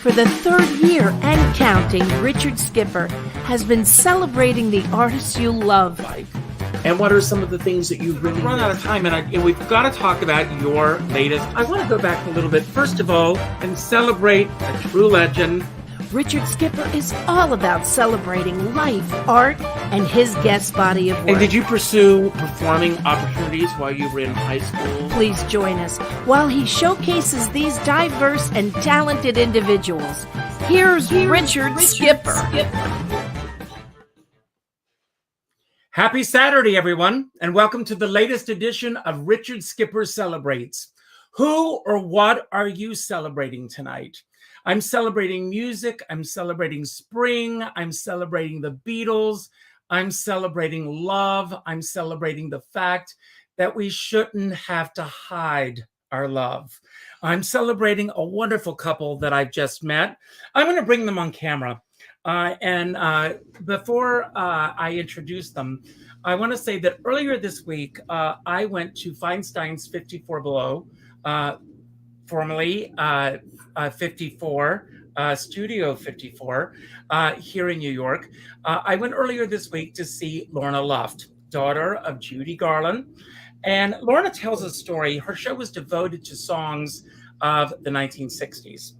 For the third year and counting, Richard Skipper has been celebrating the artists you love. And what are some of the things that you've really run out of time? And we've got to talk about your latest. I want to go back a little bit, first of all, and celebrate a true legend. Richard Skipper is all about celebrating life, art, and his guest body of work. And did you pursue performing opportunities while you were in high school? Please join us while he showcases these diverse and talented individuals. Here's Richard Skipper. Happy Saturday, everyone, and welcome to the latest edition of Richard Skipper Celebrates. Who or what are you celebrating tonight? I'm celebrating music, I'm celebrating spring, I'm celebrating the Beatles, I'm celebrating love, I'm celebrating the fact that we shouldn't have to hide our love. I'm celebrating a wonderful couple that I've just met. I'm going to bring them on camera. Before I introduce them, I want to say that earlier this week, I went to Feinstein's 54 Below, formerly 54, Studio 54, here in New York. I went earlier this week to see Lorna Luft, daughter of Judy Garland. And Lorna tells a story. Her show was devoted to songs of the 1960s.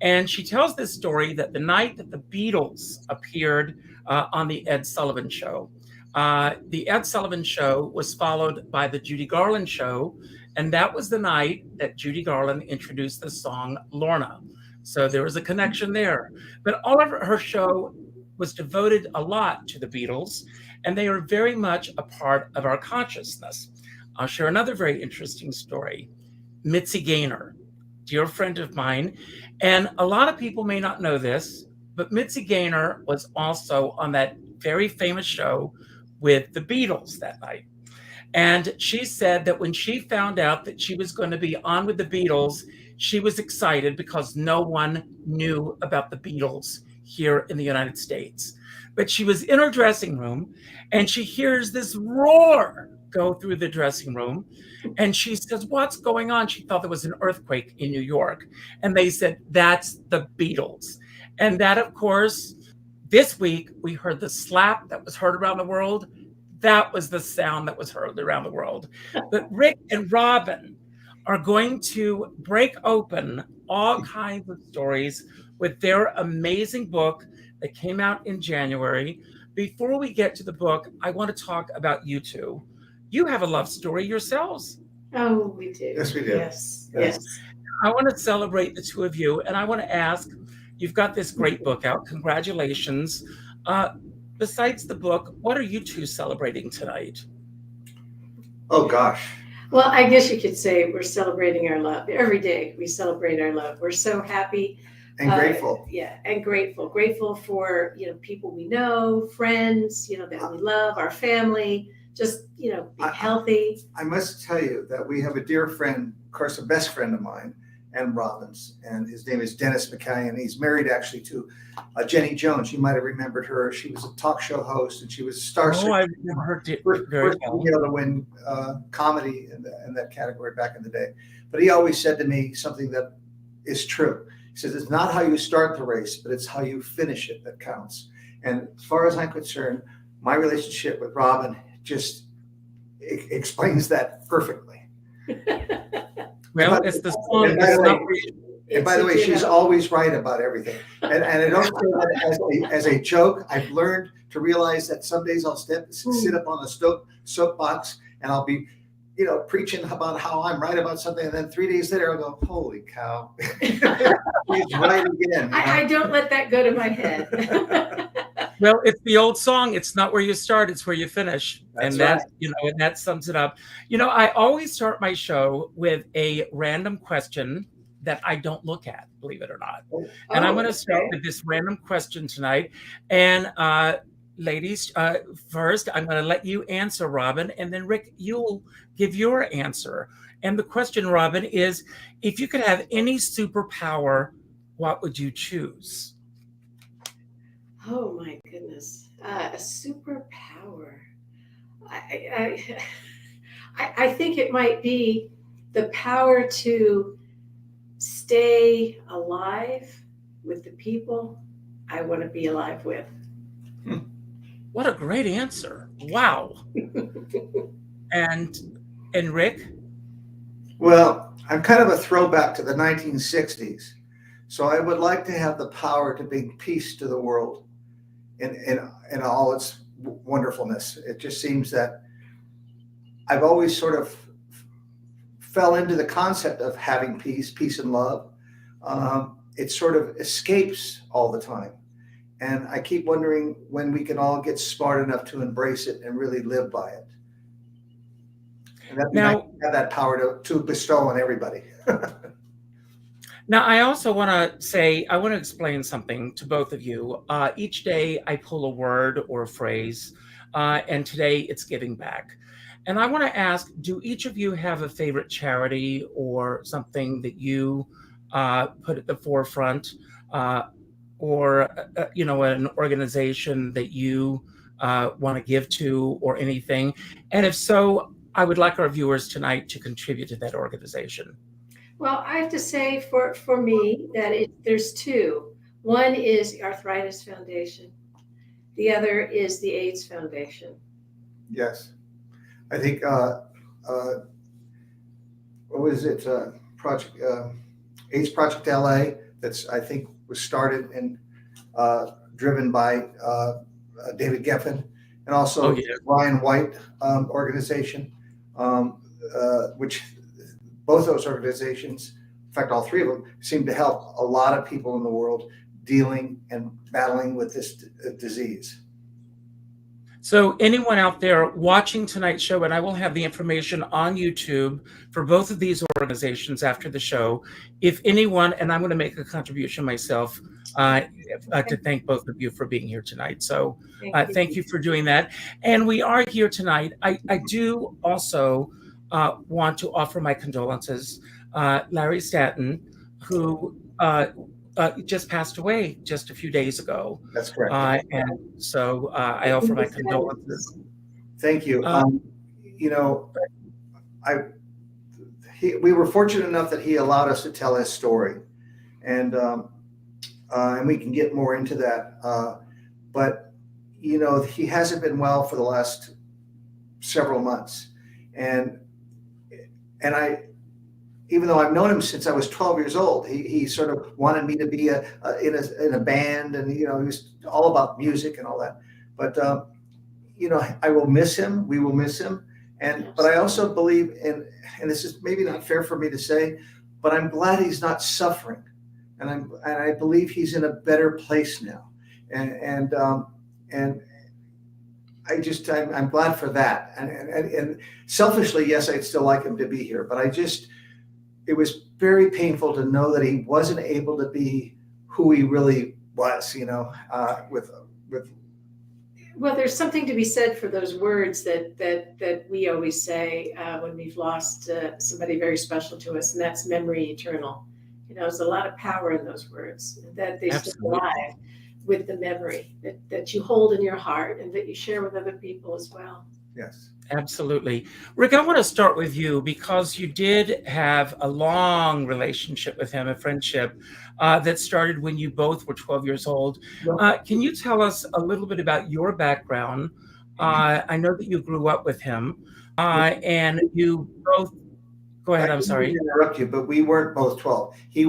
And she tells this story that the night that the Beatles appeared on the Ed Sullivan Show, the Ed Sullivan Show was followed by the Judy Garland Show. And that was the night that Judy Garland introduced the song Lorna. So there was a connection there. But all of her show was devoted a lot to the Beatles, and they are very much a part of our consciousness. I'll share another very interesting story. Mitzi Gaynor, dear friend of mine, and a lot of people may not know this, but Mitzi Gaynor was also on that very famous show with the Beatles that night. And she said that when she found out that she was going to be on with the Beatles, she was excited because no one knew about the Beatles here in the United States. But she was in her dressing room and she hears this roar go through the dressing room. And she says, "What's going on?" She thought there was an earthquake in New York. And they said, "That's the Beatles." And that, of course, this week we heard the slap that was heard around the world. That was the sound that was heard around the world. But Rick and Robin are going to break open all kinds of stories with their amazing book that came out in January. Before we get to the book, I want to talk about you two. You have a love story yourselves. Oh, we do. Yes, we do. Yes. I want to celebrate the two of you. And I want to ask, you've got this great book out. Congratulations. Besides the book, what are you two celebrating tonight? Oh, gosh. Well, I guess you could say we're celebrating our love. Every day we celebrate our love. We're so happy. And grateful. And grateful. Grateful for, people we know, friends, that we love, our family, just, be healthy. I must tell you that we have a dear friend, of course, a best friend of mine, and Robin's, and his name is Dennis McCallion. He's married actually to Jenny Jones. You might have remembered her. She was a talk show host, and she was starstruck. Oh, I've never heard it very well. To win comedy in that category back in the day. But he always said to me something that is true. He says, "It's not how you start the race, but it's how you finish it that counts." And as far as I'm concerned, my relationship with Robin just explains that perfectly. Well, it's the song. And by the way, she's always right about everything. And I don't say that as a joke. I've learned to realize that some days I'll sit up on a soapbox and I'll be, preaching about how I'm right about something. And then 3 days later, I'll go, "Holy cow." She's right again. I don't let that go to my head. Well, it's the old song. It's not where you start, it's where you finish. That's and that, right. And that sums it up. I always start my show with a random question that I don't look at, believe it or not. And I'm going to start with this random question tonight. And ladies, first, I'm going to let you answer, Robin. And then Rick, you'll give your answer. And the question, Robin, is if you could have any superpower, what would you choose? Oh my goodness. A superpower. I think it might be the power to stay alive with the people I want to be alive with. What a great answer. Wow. And Rick? Well, I'm kind of a throwback to the 1960s. So I would like to have the power to bring peace to the world in all its wonderfulness. It just seems that I've always sort of fell into the concept of having peace and love. It sort of escapes all the time. And I keep wondering when we can all get smart enough to embrace it and really live by it. And that now have that power to bestow on everybody. Now, I also want to say, I want to explain something to both of you. Each day I pull a word or a phrase, and today it's giving back. And I want to ask, do each of you have a favorite charity or something that you put at the forefront, or an organization that you want to give to, or anything? And if so, I would like our viewers tonight to contribute to that organization. Well, I have to say for me that there's two. One is the Arthritis Foundation. The other is the AIDS Foundation. Yes. I think, what was it? AIDS Project LA, that's, I think, was started and driven by David Geffen, and also Ryan White organization, which both those organizations, in fact, all three of them, seem to help a lot of people in the world dealing and battling with this disease. So anyone out there watching tonight's show, and I will have the information on YouTube for both of these organizations after the show, if anyone, and I'm going to make a contribution myself to thank both of you for being here tonight. So thank you for doing that. And we are here tonight. I do also want to offer my condolences. Larry Stanton, who just passed away just a few days ago. That's correct. And so I offer my condolences. Thank you. We were fortunate enough that he allowed us to tell his story, and we can get more into that. But he hasn't been well for the last several months, and I. Even though I've known him since I was 12 years old, he sort of wanted me to be in a band, and he was all about music and all that. But I will miss him. We will miss him. But I also believe in, and this is maybe not fair for me to say, but I'm glad he's not suffering, and I believe he's in a better place now. And I'm glad for that. And selfishly, yes, I'd still like him to be here, but it was very painful to know that he wasn't able to be who he really was, with. Well, there's something to be said for those words that we always say when we've lost somebody very special to us, and that's memory eternal. There's a lot of power in those words, that they stay alive with the memory that you hold in your heart and that you share with other people as well. Yes. Absolutely. Rick, I want to start with you because you did have a long relationship with him, a friendship that started when you both were 12 years old. Can you tell us a little bit about your background? I know that you grew up with him, and you both, go ahead, I'm sorry. I didn't interrupt you, but we weren't both 12. He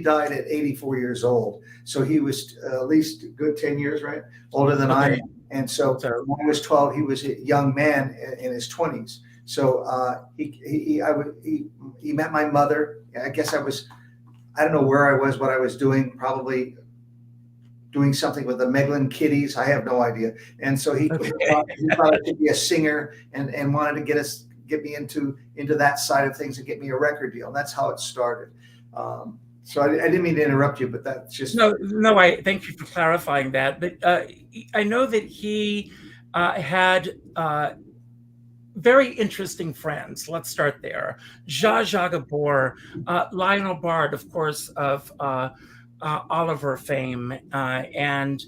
died at 84 years old. So he was at least a good 10 years, right? Older than I am. And so when I was 12, he was a young man in his 20s. So he met my mother. I guess I don't know where I was, what I was doing, probably doing something with the Meglin Kitties. I have no idea. And so he thought I should be a singer and wanted to get me into that side of things and get me a record deal. And that's how it started. So I didn't mean to interrupt you, but that's just no. I thank you for clarifying that. But I know that he had very interesting friends. Let's start there. Zsa Zsa Gabor, Lionel Bard, of course, of Oliver fame, and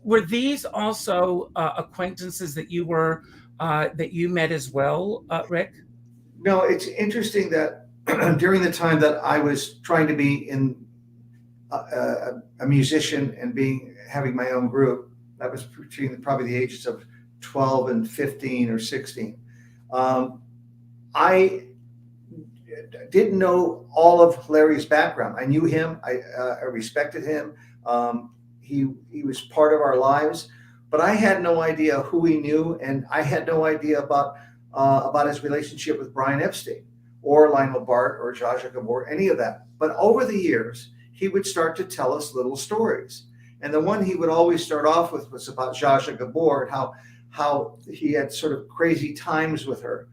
were these also acquaintances that you met as well, Rick? No, it's interesting that during the time that I was trying to be in a musician and having my own group. That was between probably the ages of 12 and 15 or 16. I didn't know all of Larry's background. I knew him. I respected him. He was part of our lives, but I had no idea who he knew, and I had no idea about his relationship with Brian Epstein or Lionel Bart or Zsa Zsa Gabor, any of that. But over the years, he would start to tell us little stories. And the one he would always start off with was about Zsa Zsa Gabor and how he had sort of crazy times with her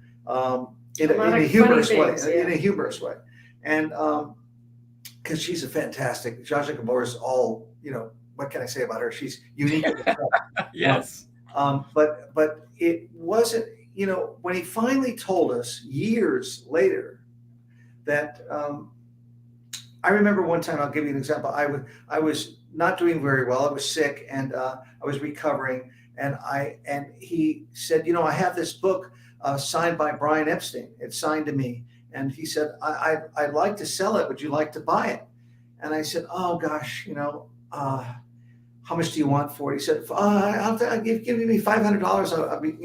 in a humorous way. Yeah. In a humorous way. And because she's a fantastic, Zsa Zsa Gabor is all, what can I say about her? She's unique. Yes. But it wasn't, when he finally told us years later that, I remember one time, I'll give you an example. I was not doing very well. I was sick and I was recovering. And he said, I have this book signed by Brian Epstein. It's signed to me. And he said, I'd like to sell it. Would you like to buy it? And I said, oh gosh, how much do you want for it? He said, I'll give me $500. I'll be,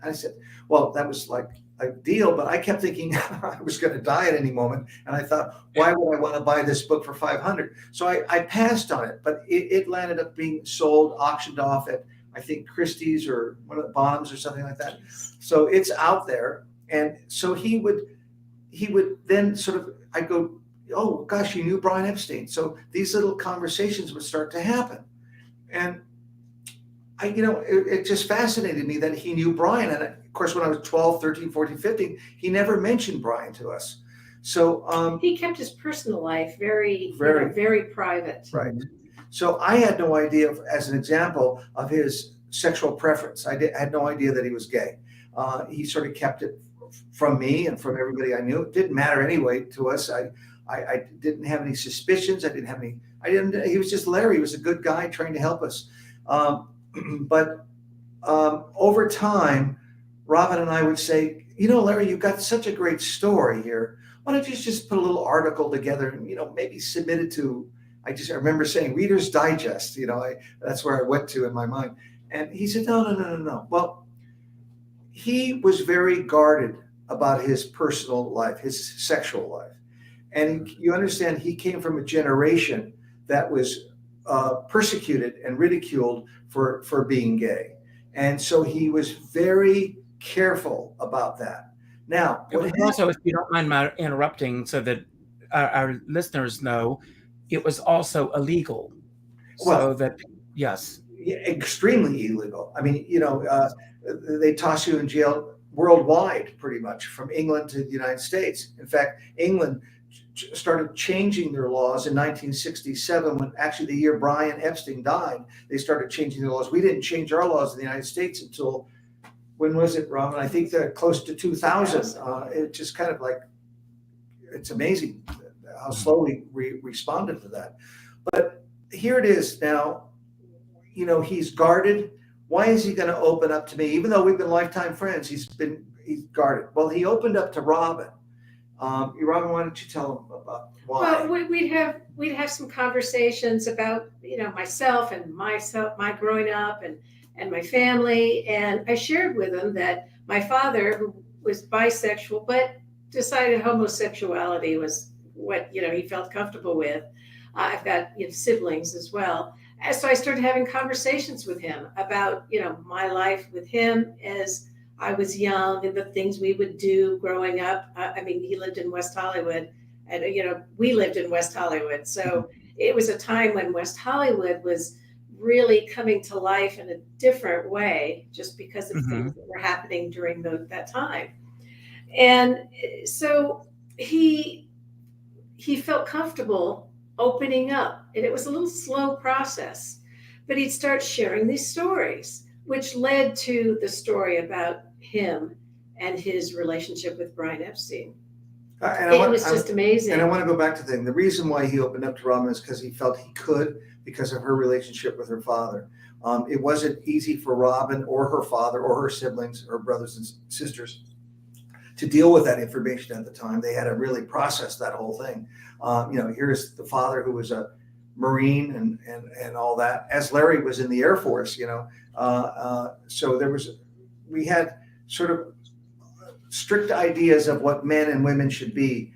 I said, well, that was like a deal, but I kept thinking I was going to die at any moment. And I thought, why would I want to buy this book for $500? So I passed on it, but it landed up being sold, auctioned off at, I think, Christie's or one of the Bonhams or something like that. So it's out there. And so he would then sort of, I'd go, oh gosh, you knew Brian Epstein. So these little conversations would start to happen. And it just fascinated me that he knew Brian. And of course, when I was 12, 13, 14, 15, he never mentioned Brian to us. So he kept his personal life very, very private. Right. So I had no idea, as an example, of his sexual preference. I had no idea that he was gay. He sort of kept it from me and from everybody I knew. It didn't matter anyway to us. I didn't have any suspicions. He was just Larry. He was a good guy trying to help us. But over time, Robin and I would say, Larry, you've got such a great story here. Why don't you just put a little article together and, maybe submit it to, I remember saying Reader's Digest, that's where I went to in my mind. And he said, no. Well, he was very guarded about his personal life, his sexual life. And you understand, he came from a generation that was persecuted and ridiculed for being gay. And so he was very careful about that. Now, also, if you don't mind my interrupting, so that our listeners know, it was also illegal. Well, so that, yes. Extremely illegal. I mean, they toss you in jail worldwide, pretty much, from England to the United States. In fact, England started changing their laws in 1967, when actually the year Brian Epstein died, they started changing their laws. We didn't change our laws in the United States until, when was it, Robin? I think they're close to 2000. It just kind of like, it's amazing how slowly we responded to that. But here it is now, he's guarded. Why is he going to open up to me? Even though we've been lifetime friends, he's guarded. Well, he opened up to Robin. Robin, why don't you tell him about why? Well, we'd have some conversations about, myself and my growing up and my family. And I shared with him that my father, who was bisexual, but decided homosexuality was what, he felt comfortable with. I've got siblings as well. And so I started having conversations with him about, my life with him as I was young and the things we would do growing up. He lived in West Hollywood and, we lived in West Hollywood. So it was a time when West Hollywood was really coming to life in a different way, just because of things that were happening during that time. And so he felt comfortable opening up, and it was a little slow process, but he'd start sharing these stories, which led to the story about him and his relationship with Brian Epstein. It was just amazing. And I want to go back to the thing. The reason why he opened up to Robin is because he felt he could, because of her relationship with her father. It wasn't easy for Robin or her father or her siblings or brothers and sisters to deal with that information at the time. They had to really process that whole thing. Here's the father who was a Marine and all that, as Larry was in the Air Force, so we had sort of strict ideas of what men and women should be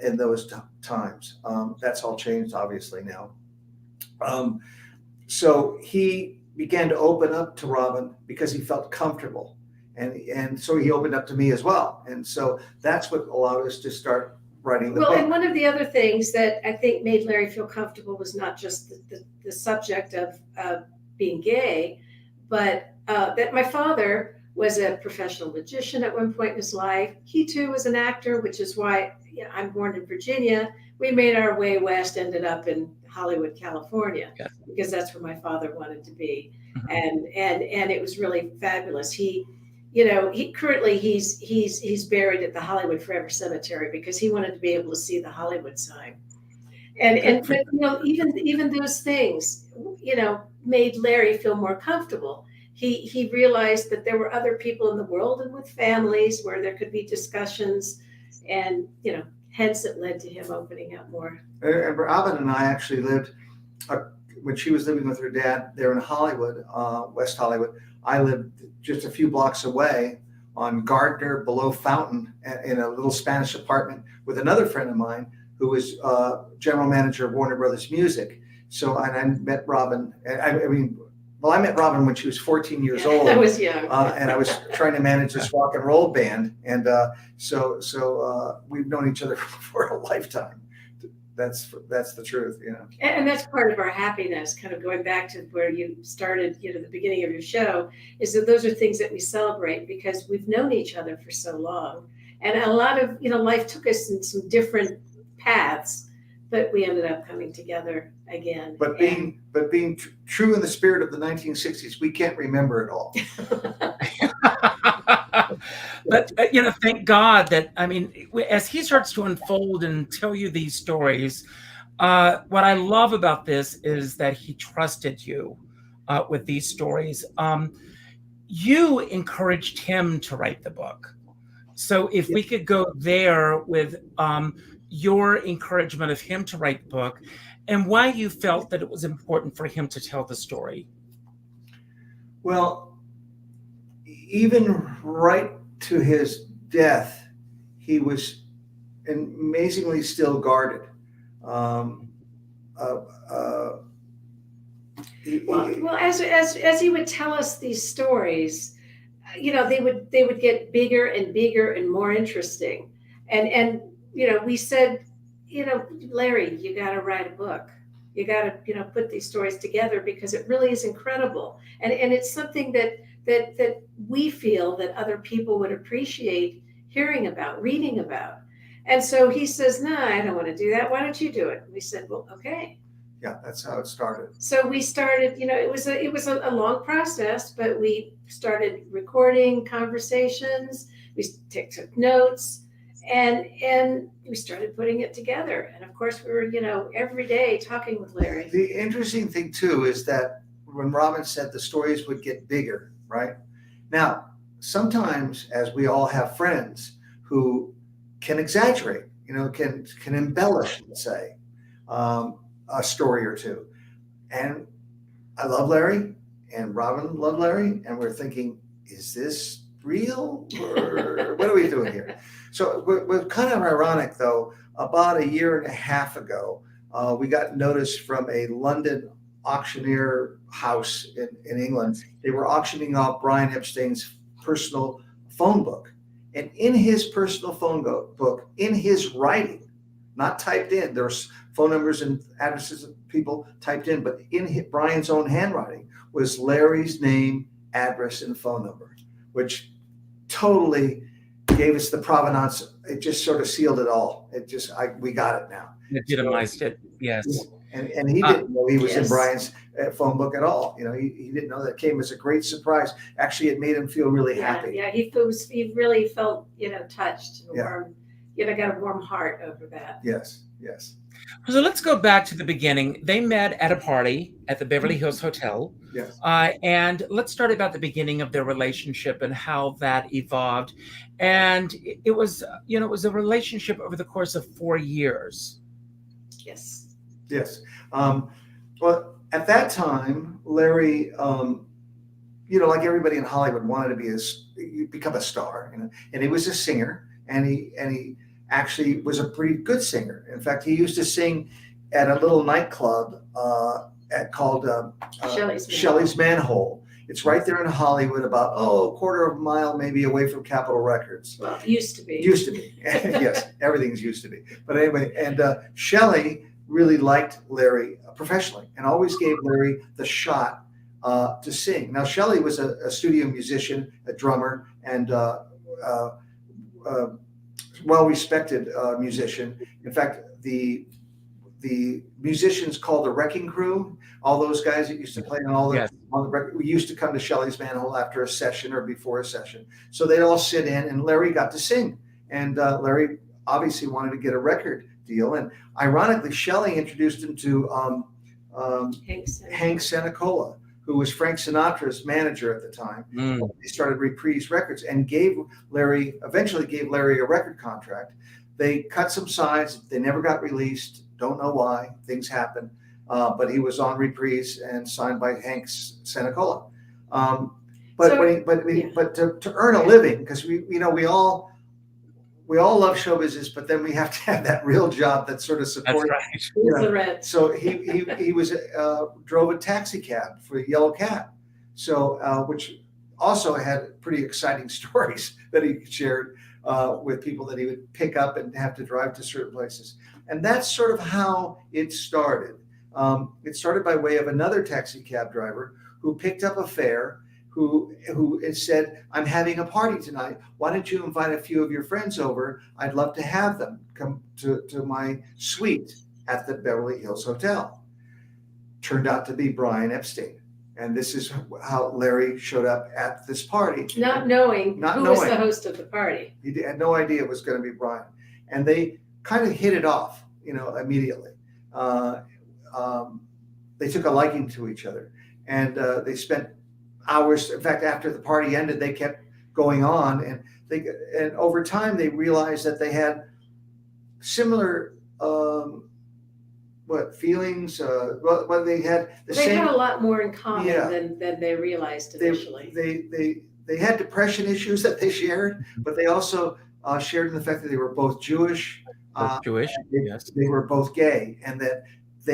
in those times. That's all changed, obviously, now. So he began to open up to Robin because he felt comfortable. And so he opened up to me as well. And so that's what allowed us to start writing the book. And one of the other things that I think made Larry feel comfortable was not just the subject of being gay, but that my father was a professional magician at one point in his life. He too was an actor, which is why I'm born in Virginia. We made our way west, ended up in Hollywood, California, because that's where my father wanted to be. And it was really fabulous. He currently he's buried at the Hollywood Forever Cemetery because he wanted to be able to see the Hollywood sign. But even those things, made Larry feel more comfortable. He realized that there were other people in the world and with families where there could be discussions, and hence it led to him opening up more. And Robin and I actually lived when she was living with her dad there in Hollywood, West Hollywood. I lived just a few blocks away on Gardner below Fountain in a little Spanish apartment with another friend of mine who was general manager of Warner Brothers Music. So I met Robin. I met Robin when she was 14 years old. I was young. And I was trying to manage this rock and roll band. And so we've known each other for a lifetime. That's the truth, And that's part of our happiness, kind of going back to where you started, the beginning of your show, is that those are things that we celebrate because we've known each other for so long. And a lot of, life took us in some different paths, but we ended up coming together again. But being true in the spirit of the 1960s, we can't remember it all. But thank God that, as he starts to unfold and tell you these stories, what I love about this is that he trusted you with these stories. You encouraged him to write the book. So if we could go there with your encouragement of him to write the book and why you felt that it was important for him to tell the story. Well, even right to his death, he was amazingly still guarded. Well, as he would tell us these stories, they would get bigger and bigger and more interesting. And we said, Larry, you got to write a book. You got to, put these stories together because it really is incredible. And it's something that we feel that other people would appreciate hearing about, reading about. And so he says, no, I don't want to do that. Why don't you do it? And we said, well, okay. Yeah, that's how it started. So we started, it was a long process, but we started recording conversations. We took notes and we started putting it together. And of course we were, every day talking with Larry. The interesting thing too, is that when Robin said the stories would get bigger, right? Now, sometimes, as we all have friends who can exaggerate, can embellish, let's say, a story or two. And I love Larry, and Robin loved Larry, and we're thinking, is this real, or what are we doing here? So we're kind of ironic, though. About a year and a half ago, we got notice from a London auctioneer house in England. They were auctioning off Brian Epstein's personal phone book. And in his personal phone book, in his writing, not typed in, there's phone numbers and addresses of people typed in, but in Brian's own handwriting was Larry's name, address, and phone number, which totally gave us the provenance. It just sort of sealed it all. We got it now. Legitimized it, yes. And he didn't know he was in Brian's phone book at all. He didn't know. That came as a great surprise. Actually, it made him feel really happy. Yeah, he really felt, touched and warm. Got a warm heart over that. Yes. So let's go back to the beginning. They met at a party at the Beverly Hills Hotel. Yes. And let's start about the beginning of their relationship and how that evolved. And it was, it was a relationship over the course of 4 years. Yes. Yes. Well, at that time, Larry, like everybody in Hollywood, wanted to become a star, and he was a singer, and he actually was a pretty good singer. In fact, he used to sing at a little nightclub called Shelley's Manhole. It's right there in Hollywood, about a quarter of a mile maybe away from Capitol Records. Well, it used to be. Used to be. Yes, everything's used to be. But anyway, and Shelley really liked Larry professionally and always gave Larry the shot to sing. Now, Shelley was a studio musician, a drummer, and well-respected musician. In fact, the musicians called the Wrecking Crew, all those guys that used to play on the record, we used to come to Shelley's Manhole after a session or before a session. So they'd all sit in, and Larry got to sing. And Larry obviously wanted to get a record deal. And ironically, Shelley introduced him to Hank Sanacola, who was Frank Sinatra's manager at the time. They started Reprise Records and eventually gave Larry a record contract. They cut some sides. They never got released. Don't know why. Things happen. But he was on Reprise and signed by Hank Sanacola. But to earn a living, because we all love show business, but then we have to have that real job that sort of supports. That's right. So he was drove a taxi cab for Yellow Cat, so which also had pretty exciting stories that he shared with people that he would pick up and have to drive to certain places. And that's sort of how it started. It started by way of another taxi cab driver who picked up a fare, who said, "I'm having a party tonight. Why don't you invite a few of your friends over? I'd love to have them come to my suite at the Beverly Hills Hotel." Turned out to be Brian Epstein. And this is how Larry showed up at this party. Not knowing who was the host of the party. He had no idea it was going to be Brian. And they kind of hit it off, immediately. They took a liking to each other. And they spent hours. In fact, after the party ended, they kept going on. And over time, they realized that they had similar feelings. They had They had a lot more in common than they realized initially. They had depression issues that they shared, but they also shared in the fact that they were both Jewish. Yes. They were both gay, and that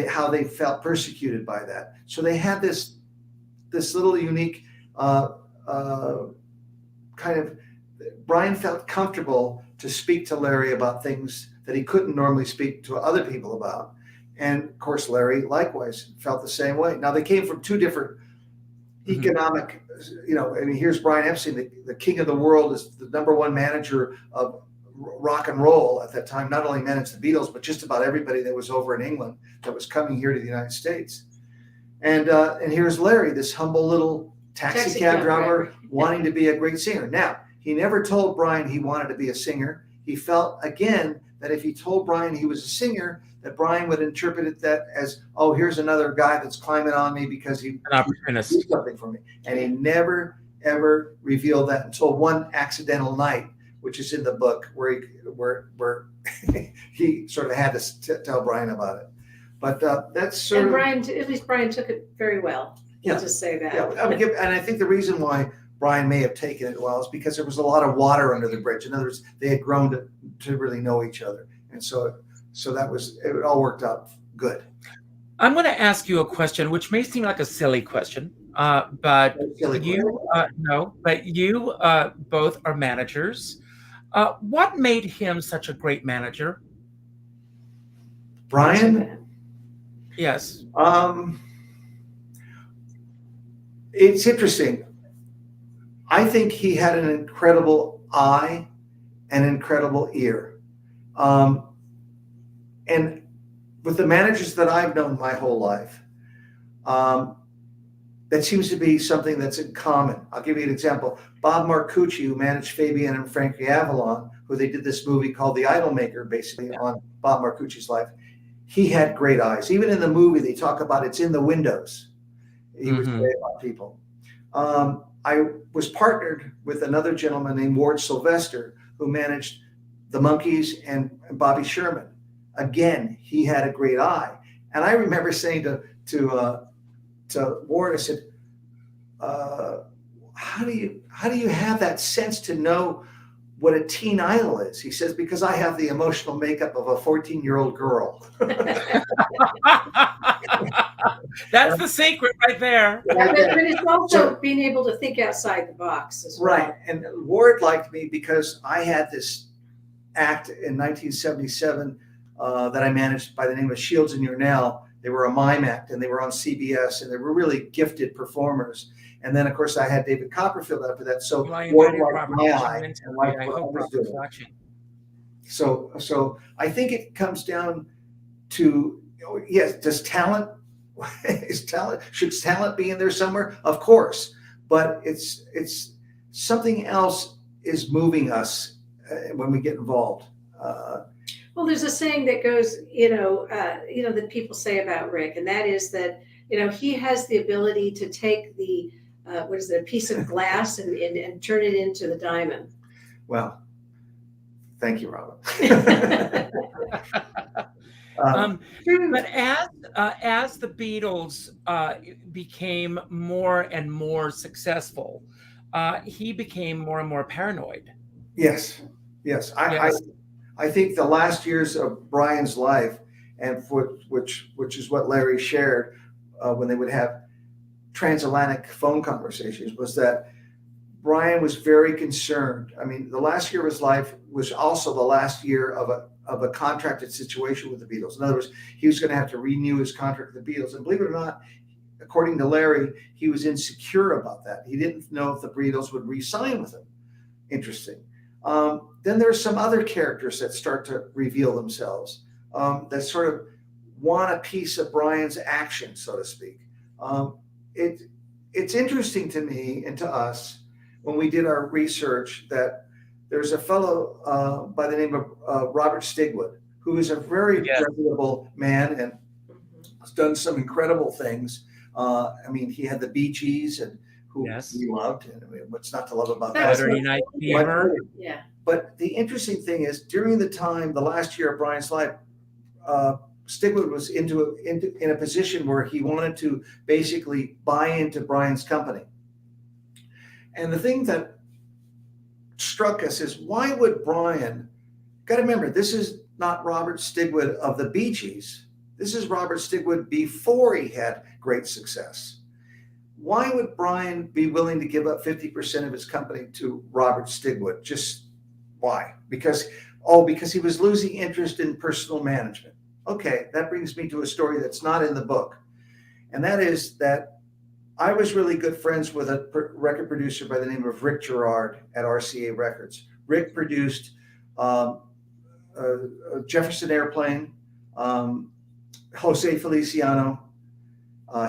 how they felt persecuted by that. So they had this little unique kind of. Brian felt comfortable to speak to Larry about things that he couldn't normally speak to other people about. And of course, Larry likewise felt the same way. Now, they came from two different economic, here's Brian Epstein, the king of the world, is the number one manager of rock and roll at that time, not only managed the Beatles, but just about everybody that was over in England that was coming here to the United States. And here's Larry, this humble little taxi cab driver wanting to be a great singer. Now, he never told Brian he wanted to be a singer. He felt, again, that if he told Brian he was a singer, that Brian would interpret it that as, oh, here's another guy that's climbing on me because he did something for me. And he never, ever revealed that until one accidental night, which is in the book, where he sort of had to tell Brian about it. But that's sort of... At least Brian took it very well. Let's just say that. Yeah, and I think the reason why Brian may have taken it well is because there was a lot of water under the bridge. In other words, they had grown to really know each other. And so it all worked out good. I'm going to ask you a question, which may seem like a silly question, but you both are managers. What made him such a great manager? Brian? Yes. It's interesting. I think he had an incredible eye and incredible ear. And with the managers that I've known my whole life, that seems to be something that's in common. I'll give you an example. Bob Marcucci, who managed Fabian and Frankie Avalon, who they did this movie called The Idolmaker, basically on Bob Marcucci's life. He had great eyes. Even in the movie, they talk about it's in the windows. He was great about people. I was partnered with another gentleman named Ward Sylvester, who managed the Monkees and Bobby Sherman. Again, he had a great eye. And I remember saying to Ward, I said, how do you have that sense to know what a teen idol is? He says, because I have the emotional makeup of a 14-year-old girl. That's the secret right there. But it's also being able to think outside the box as well. Right. And Ward liked me because I had this act in 1977 that I managed by the name of Shields and Yarnell. They were a mime act, and they were on CBS, and they were really gifted performers. And then, of course, I had David Copperfield after that. So Ward liked my eye and liked what I was doing. So I think it comes down to, yes, should talent be in there somewhere? Of course, but it's something else is moving us when we get involved. Well, there's a saying that goes, that people say about Rick, and that is that, he has the ability to take the, a piece of glass and turn it into the diamond. Well, thank you, Robin. But as the Beatles became more and more successful, he became more and more paranoid. Yes. I think the last years of Brian's life, and which is what Larry shared when they would have transatlantic phone conversations, was that Brian was very concerned. I mean, the last year of his life was also the last year of a contracted situation with the Beatles. In other words, he was going to have to renew his contract with the Beatles. And believe it or not, according to Larry, he was insecure about that. He didn't know if the Beatles would re-sign with him. Interesting. Then there's some other characters that start to reveal themselves that sort of want a piece of Brian's action, so to speak. It's interesting to me and to us when we did our research that there's a fellow by the name of Robert Stigwood, who is a very reputable man and has done some incredible things. I mean, he had the Bee Gees, and who we loved. And I mean, what's not to love about that? Saturday Night Fever. Yeah. But the interesting thing is, during the last year of Brian's life, Stigwood was in a position where he wanted to basically buy into Brian's company. And the thing that struck us is, why would Brian? Got to remember, this is not Robert Stigwood of the Bee Gees. This is Robert Stigwood before he had great success. Why would Brian be willing to give up 50% of his company to Robert Stigwood? Just why? Because he was losing interest in personal management. Okay, that brings me to a story that's not in the book. And that is that I was really good friends with a record producer by the name of Rick Gerard at RCA Records. Rick produced Jefferson Airplane, Jose Feliciano.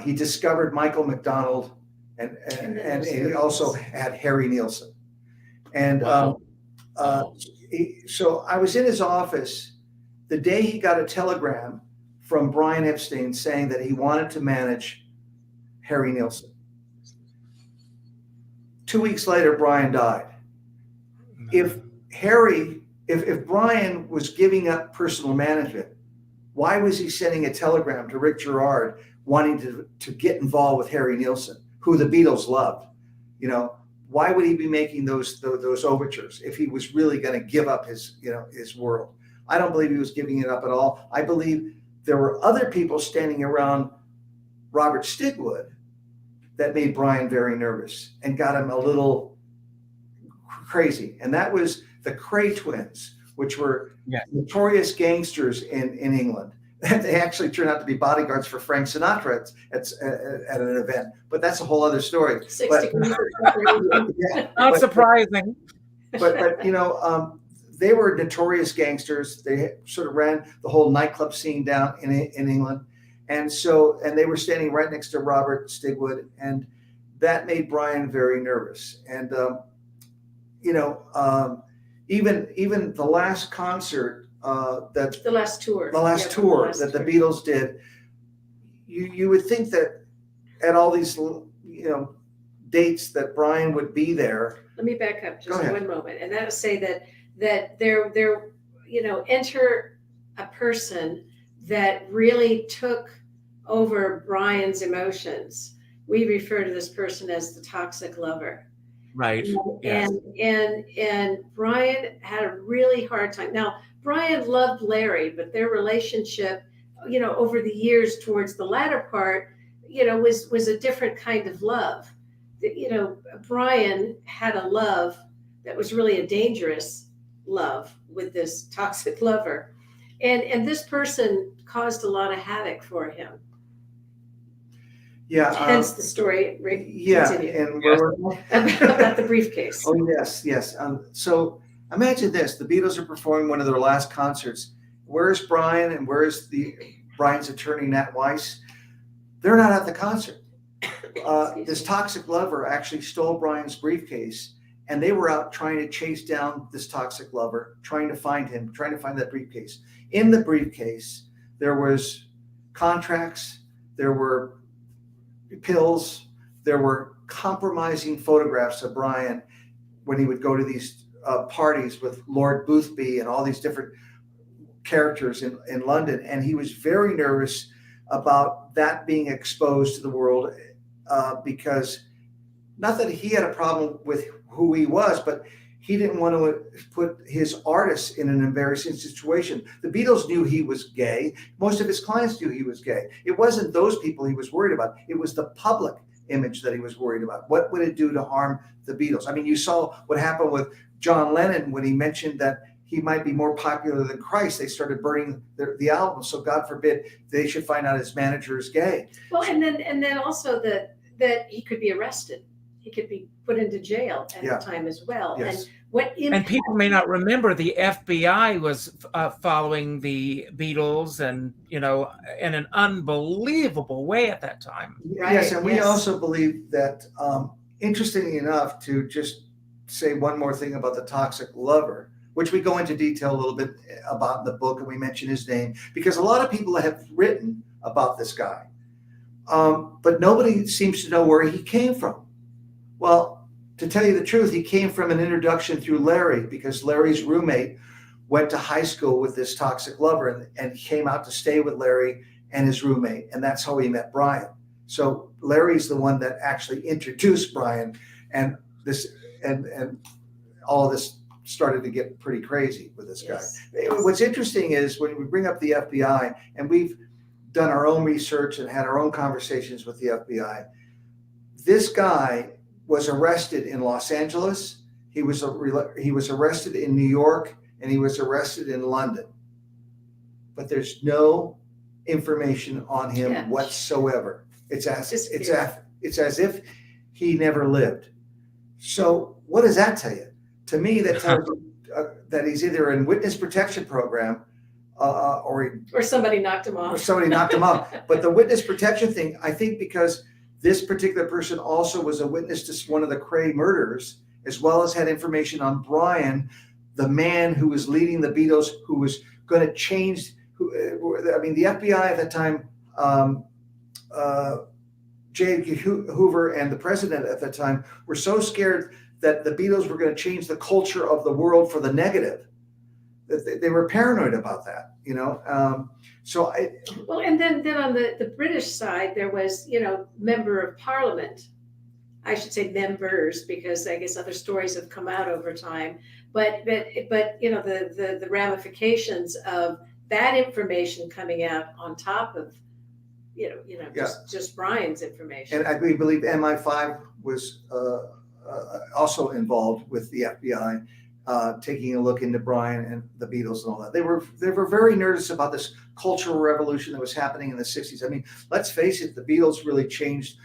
He discovered Michael McDonald, and he also had Harry Nilsson. And so I was in his office the day he got a telegram from Brian Epstein saying that he wanted to manage Harry Nilsson. 2 weeks later, Brian died. If Brian was giving up personal management, why was he sending a telegram to Rick Gerard wanting to get involved with Harry Nilsson, who the Beatles loved? Why would he be making those overtures if he was really going to give up his world? I don't believe he was giving it up at all. I believe there were other people standing around Robert Stigwood that made Brian very nervous and got him a little crazy. And that was the Cray twins, which were notorious gangsters in England. They actually turned out to be bodyguards for Frank Sinatra at an event, but that's a whole other story. Not surprising. But they were notorious gangsters. They sort of ran the whole nightclub scene down in England. And they were standing right next to Robert Stigwood, and that made Brian very nervous. And, even the last concert the last tour that the Beatles did, you would think that at all these, dates that Brian would be there. Let me back up just one moment. And that is say that there enter a person that really took over Brian's emotions. We refer to this person as the toxic lover. Right. Yes. And Brian had a really hard time. Now, Brian loved Larry, but their relationship, over the years towards the latter part, was a different kind of love. Brian had a love that was really a dangerous love with this toxic lover. And this person caused a lot of havoc for him. Yeah. Hence the story. Yeah. Continue. And about the briefcase. Oh, yes. So imagine this: the Beatles are performing one of their last concerts. Where's Brian and where's Brian's attorney, Nat Weiss? They're not at the concert. This toxic lover actually stole Brian's briefcase, and they were out trying to chase down this toxic lover, trying to find him, trying to find that briefcase. In the briefcase, there was contracts, there were pills, there were compromising photographs of Brian when he would go to these parties with Lord Boothby and all these different characters in London. And he was very nervous about that being exposed to the world because not that he had a problem with who he was, but he didn't want to put his artists in an embarrassing situation. The Beatles knew he was gay. Most of his clients knew he was gay. It wasn't those people he was worried about. It was the public image that he was worried about. What would it do to harm the Beatles? I mean, you saw what happened with John Lennon when he mentioned that he might be more popular than Christ. They started burning the album. So God forbid they should find out his manager is gay. Well, and then also that he could be arrested. He could be put into jail at the time as well. Yes. And people may not remember the FBI was following the Beatles and, in an unbelievable way at that time. Right. Yes, and we also believe that, interestingly enough, to just say one more thing about the toxic lover, which we go into detail a little bit about in the book, and we mention his name, because a lot of people have written about this guy, but nobody seems to know where he came from. Well, to tell you the truth, he came from an introduction through Larry, because Larry's roommate went to high school with this toxic lover and came out to stay with Larry and his roommate. And that's how he met Brian. So Larry's the one that actually introduced Brian, and all of this started to get pretty crazy with this guy. What's interesting is when we bring up the FBI, and we've done our own research and had our own conversations with the FBI, this guy was arrested in Los Angeles. He was arrested in New York, and he was arrested in London. But there's no information on him whatsoever. It's as if he never lived. So what does that tell you? To me, that tells you that he's either in witness protection program or somebody knocked him off. But the witness protection thing, I think, because this particular person also was a witness to one of the Cray murders, as well as had information on Brian, the man who was leading the Beatles, who was going to change. The FBI at that time, J. Hoover and the president at that time were so scared that the Beatles were going to change the culture of the world for the negative, that they were paranoid about that, and then on the British side, there was, member of parliament. I should say members, because I guess other stories have come out over time. But the ramifications of that information coming out on top of just Brian's information. And I believe MI5 was also involved with the FBI. Taking a look into Brian and the Beatles and all that. They were very nervous about this cultural revolution that was happening in the 60s. I mean, let's face it, the Beatles really changed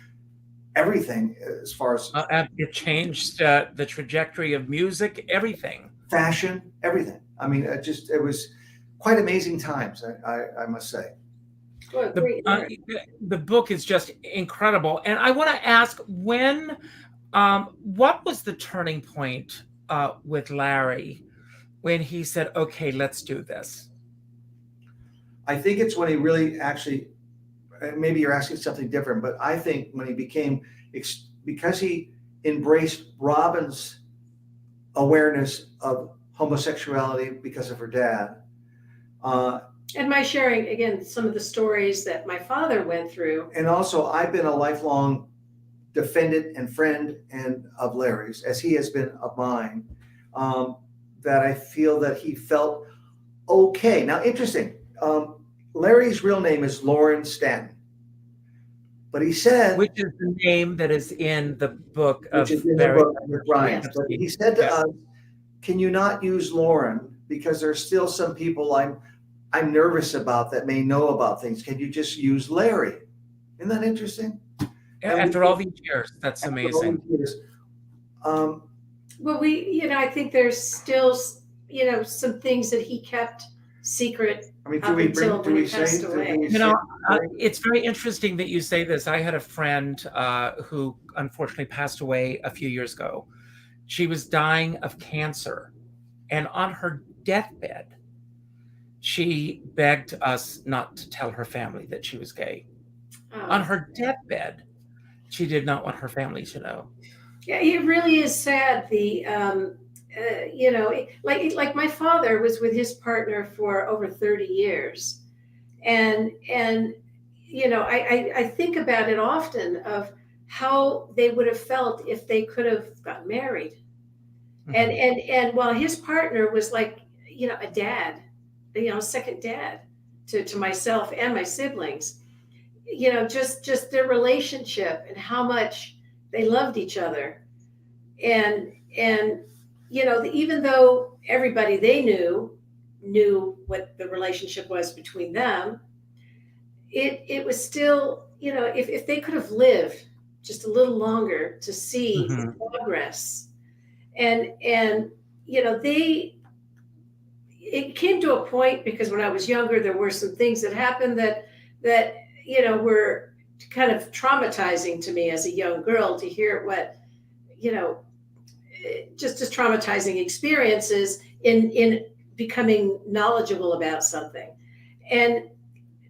everything as far as it changed the trajectory of music, everything, fashion, everything. I mean, it was quite amazing times, I must say. The book is just incredible, and I want to ask what was the turning point with Larry when he said, okay, let's do this? I think it's when he really actually, maybe you're asking something different, but I think when he became, because he embraced Robin's awareness of homosexuality because of her dad, And my sharing, again, some of the stories that my father went through. And also, I've been a lifelong defendant and friend and of Larry's, as he has been of mine, that I feel that he felt okay. Now, interesting. Larry's real name is Lauren Stanton, but he said, which is the name that is in the book of which is in the Barry book with Brian. But he said to us, "Can you not use Lauren, because there's still some people I'm nervous about that may know about things. Can you just use Larry?" Isn't that interesting? After all these years, that's amazing. Well, I think there's still, some things that he kept secret. I mean, do we say? It's very interesting that you say this. I had a friend who unfortunately passed away a few years ago. She was dying of cancer, and on her deathbed, she begged us not to tell her family that she was gay. On her deathbed, she did not want her family to know. Yeah, it really is sad. Like my father was with his partner for over 30 years. And I think about it often of how they would have felt if they could have gotten married. Mm-hmm. And while his partner was like, a dad, second dad to myself and my siblings, just their relationship and how much they loved each other. And even though everybody they knew what the relationship was between them, it was still, if they could have lived just a little longer to see the progress. And it came to a point, because when I was younger, there were some things that happened that were kind of traumatizing to me as a young girl, to hear what, just traumatizing experiences in becoming knowledgeable about something.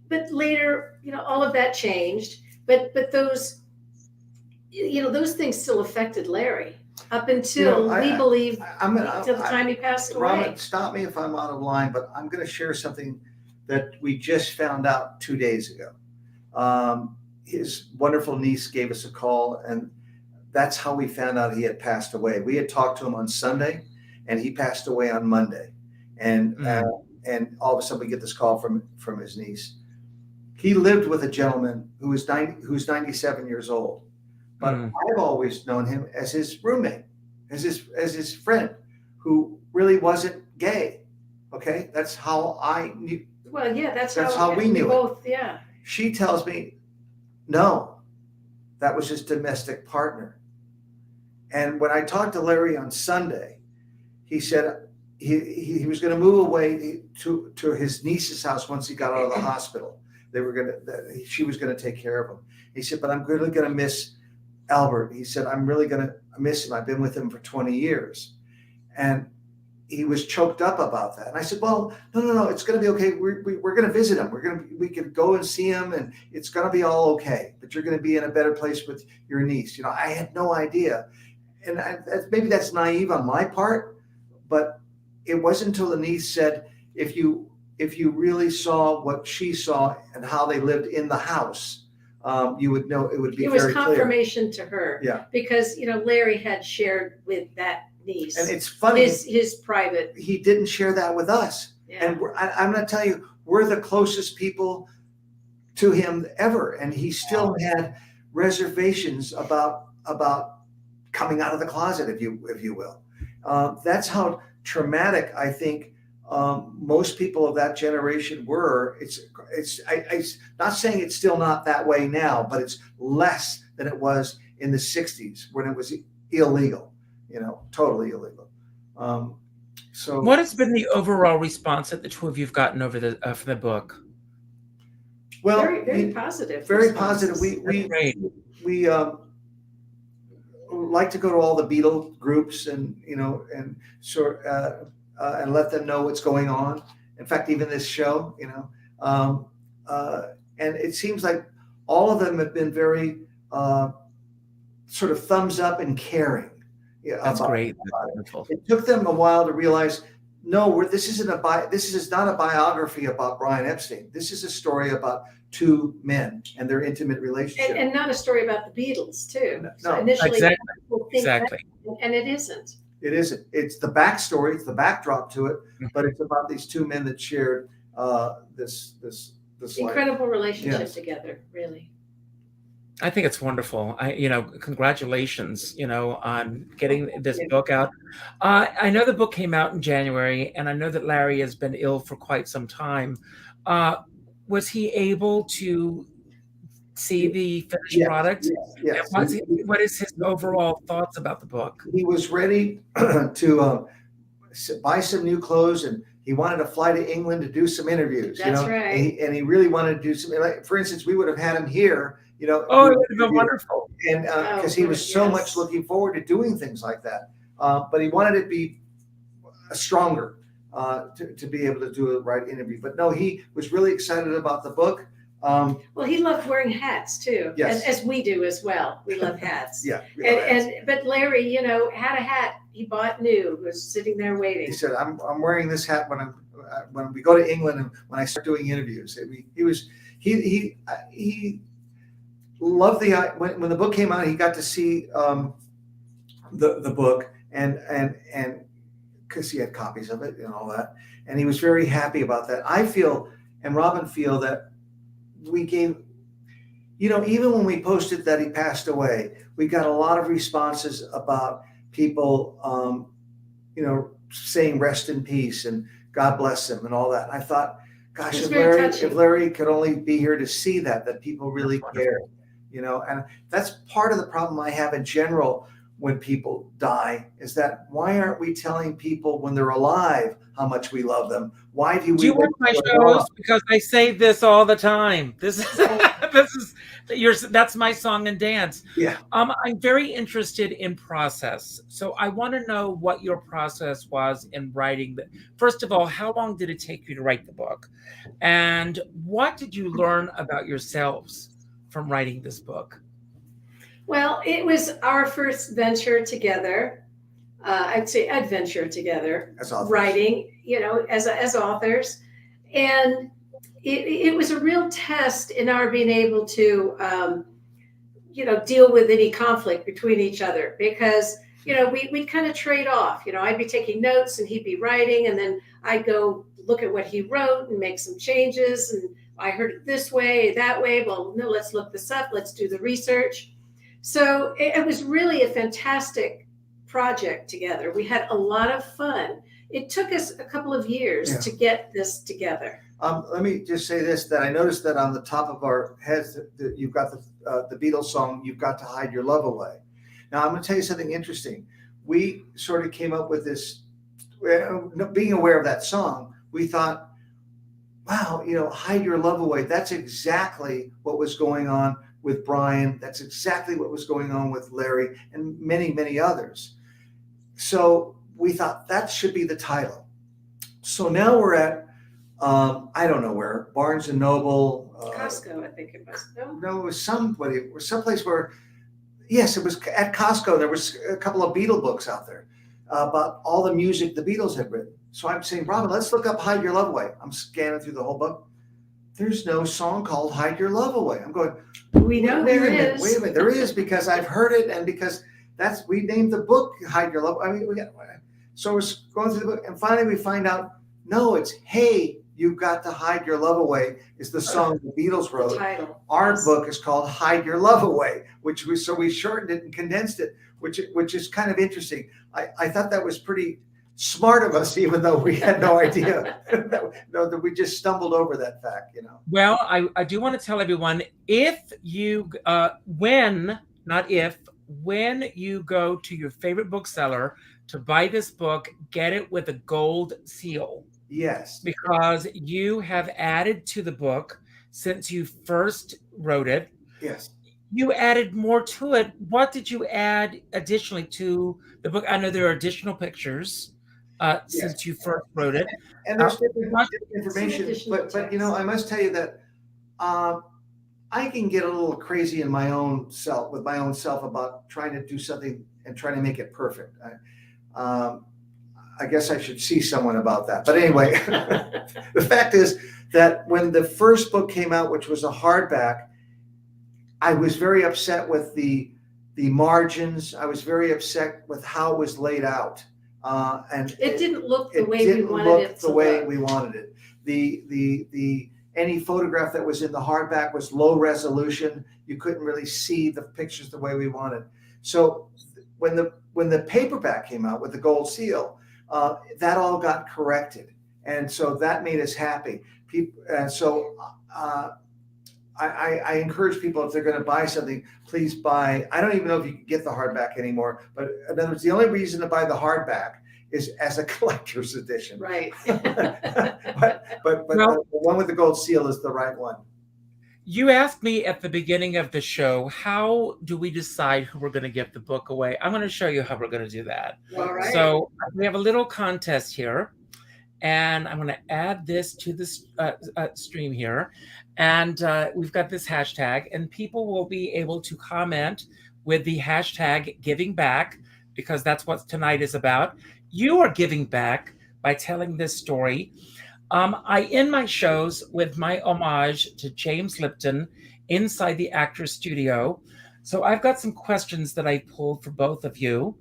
But later, all of that changed, but those, those things still affected Larry up until we believe until the time he passed away. Robin, stop me if I'm out of line, but I'm going to share something that we just found out 2 days ago. His wonderful niece gave us a call, and that's how we found out he had passed away. We had talked to him on Sunday, and he passed away on Monday. And all of a sudden we get this call from his niece. He lived with a gentleman who's 97 years old, but I've always known him as his roommate, as his friend, who really wasn't gay. Okay, that's how I knew. Well, yeah, that's how we knew both. It. Yeah. She tells me, no, that was his domestic partner. And when I talked to Larry on Sunday, he said he was going to move away to his niece's house once he got out of the hospital. She was going to take care of him. He said, but I'm really going to miss Albert. He said, I'm really going to miss him. I've been with him for 20 years. And he was choked up about that. And I said, well, no, it's going to be okay. We're going to visit him. We could go and see him, and it's going to be all okay. But you're going to be in a better place with your niece. I had no idea. And maybe that's naive on my part, but it wasn't until the niece said, if you really saw what she saw and how they lived in the house, you would know. It would be very clear. It was confirmation to her. Yeah. Because, Larry had shared with that niece. And it's funny. His private. He didn't share that with us. Yeah. And I'm going to tell you, we're the closest people to him ever. And he still had reservations about coming out of the closet, if you will. That's how traumatic I think most people of that generation were. I'm not saying it's still not that way now, but it's less than it was in the 60s when it was illegal, totally illegal. So what has been the overall response that the two of you have gotten over from the book? Well, very, very positive. Very positive. We like to go to all the Beatles groups and let them know what's going on. In fact, even this show, and it seems like all of them have been very sort of thumbs up and caring. That's great. It took them a while to realize no, this is not a biography about Brian Epstein. This is a story about two men and their intimate relationship. And not a story about the Beatles, too. No, So initially, exactly. people think Exactly. that, and it isn't. It isn't. It's the backstory. It's the backdrop to it, but it's about these two men that shared this life. Incredible relationship Yes. together, really. I think it's wonderful. Congratulations, on getting this book out. I know the book came out in January, and I know that Larry has been ill for quite some time. Was he able to see the finished product? Yes. What is his overall thoughts about the book? He was ready to buy some new clothes, and he wanted to fly to England to do some interviews. That's right. And he really wanted to do some. Like, for instance, we would have had him here. Oh, it would have been wonderful. And because he was so much looking forward to doing things like that, but he wanted it to be stronger to be able to do a right interview. But no, he was really excited about the book. Well, he loved wearing hats too, Yes. as we do as well. We love hats. Yeah. But Larry, had a hat he bought new, was sitting there waiting. He said, "I'm wearing this hat when we go to England and when I start doing interviews." He loved when the book came out. He got to see the book and because he had copies of it and all that, and he was very happy about that. I feel, and Robin feel, that we gave, even when we posted that he passed away, we got a lot of responses about people, saying rest in peace and God bless him and all that. And I thought, gosh, if Larry could only be here to see that people really care, and that's part of the problem I have in general when people die, is that why aren't we telling people when they're alive how much we love them? Why do we? Do you watch my shows? Because I say this all the time. That's my song and dance. Yeah. I'm very interested in process. So I want to know what your process was in writing. First of all, how long did it take you to write the book? And what did you learn about yourselves from writing this book? Well, it was our first venture together. I'd say adventure together, As authors. writing, as authors. And it was a real test in our being able to, deal with any conflict between each other, because, we'd kind of trade off. I'd be taking notes and he'd be writing, and then I'd go look at what he wrote and make some changes. And I heard it this way, that way. Well, no, let's look this up. Let's do the research. So it was really a fantastic project together. We had a lot of fun. It took us a couple of years to get this together. Let me just say this, that I noticed that on the top of our heads, that you've got the Beatles song, "You've Got to Hide Your Love Away." Now, I'm going to tell you something interesting. We sort of came up with this, being aware of that song, we thought, wow, hide your love away. That's exactly what was going on with Brian. That's exactly what was going on with Larry and many, many others. So we thought that should be the title. So now we're at, I don't know where, Barnes and Noble. Costco, I think it was. No, it was someplace where, yes, it was at Costco. There was a couple of Beatle books out there about all the music the Beatles had written. So I'm saying, Robin, let's look up Hide Your Love Away. I'm scanning through the whole book. There's no song called Hide Your Love Away. I'm going, we know there is. Wait a minute, there is, because I've heard it, and because we named the book Hide Your Love. So we're going through the book, and finally we find out, no, it's Hey, You've Got to Hide Your Love Away is the song the Beatles wrote. Our book is called Hide Your Love Away, we shortened it and condensed it, which is kind of interesting. I thought that was pretty smart of us, even though we had no idea that we just stumbled over that fact, Well, I do want to tell everyone, when you go to your favorite bookseller to buy this book, get it with a gold seal. Yes. Because you have added to the book since you first wrote it. Yes. You added more to it. What did you add additionally to the book? I know there are additional pictures since you first wrote it. And there's different information, but I must tell you that I can get a little crazy in my own self about trying to do something and trying to make it perfect. I guess I should see someone about that. But anyway, the fact is that when the first book came out, which was a hardback, I was very upset with the margins. I was very upset with how it was laid out. And it didn't look the it way we didn't wanted look it to the way look. we wanted it. The any photograph that was in the hardback was low resolution. You couldn't really see the pictures the way we wanted. So when the paperback came out with the gold seal, that all got corrected, and so that made us happy. I encourage people, if they're going to buy something, please buy. I don't even know if you can get the hardback anymore, but in other words, the only reason to buy the hardback is as a collector's edition. Right. but the one with the gold seal is the right one. You asked me at the beginning of the show, how do we decide who we're going to give the book away? I'm going to show you how we're going to do that. All right. So we have a little contest here, and I'm going to add this to this stream here. And we've got this hashtag, and people will be able to comment with the hashtag giving back, because that's what tonight is about. You are giving back by telling this story. I end my shows with my homage to James Lipton inside the Actors Studio. So I've got some questions that I pulled for both of you,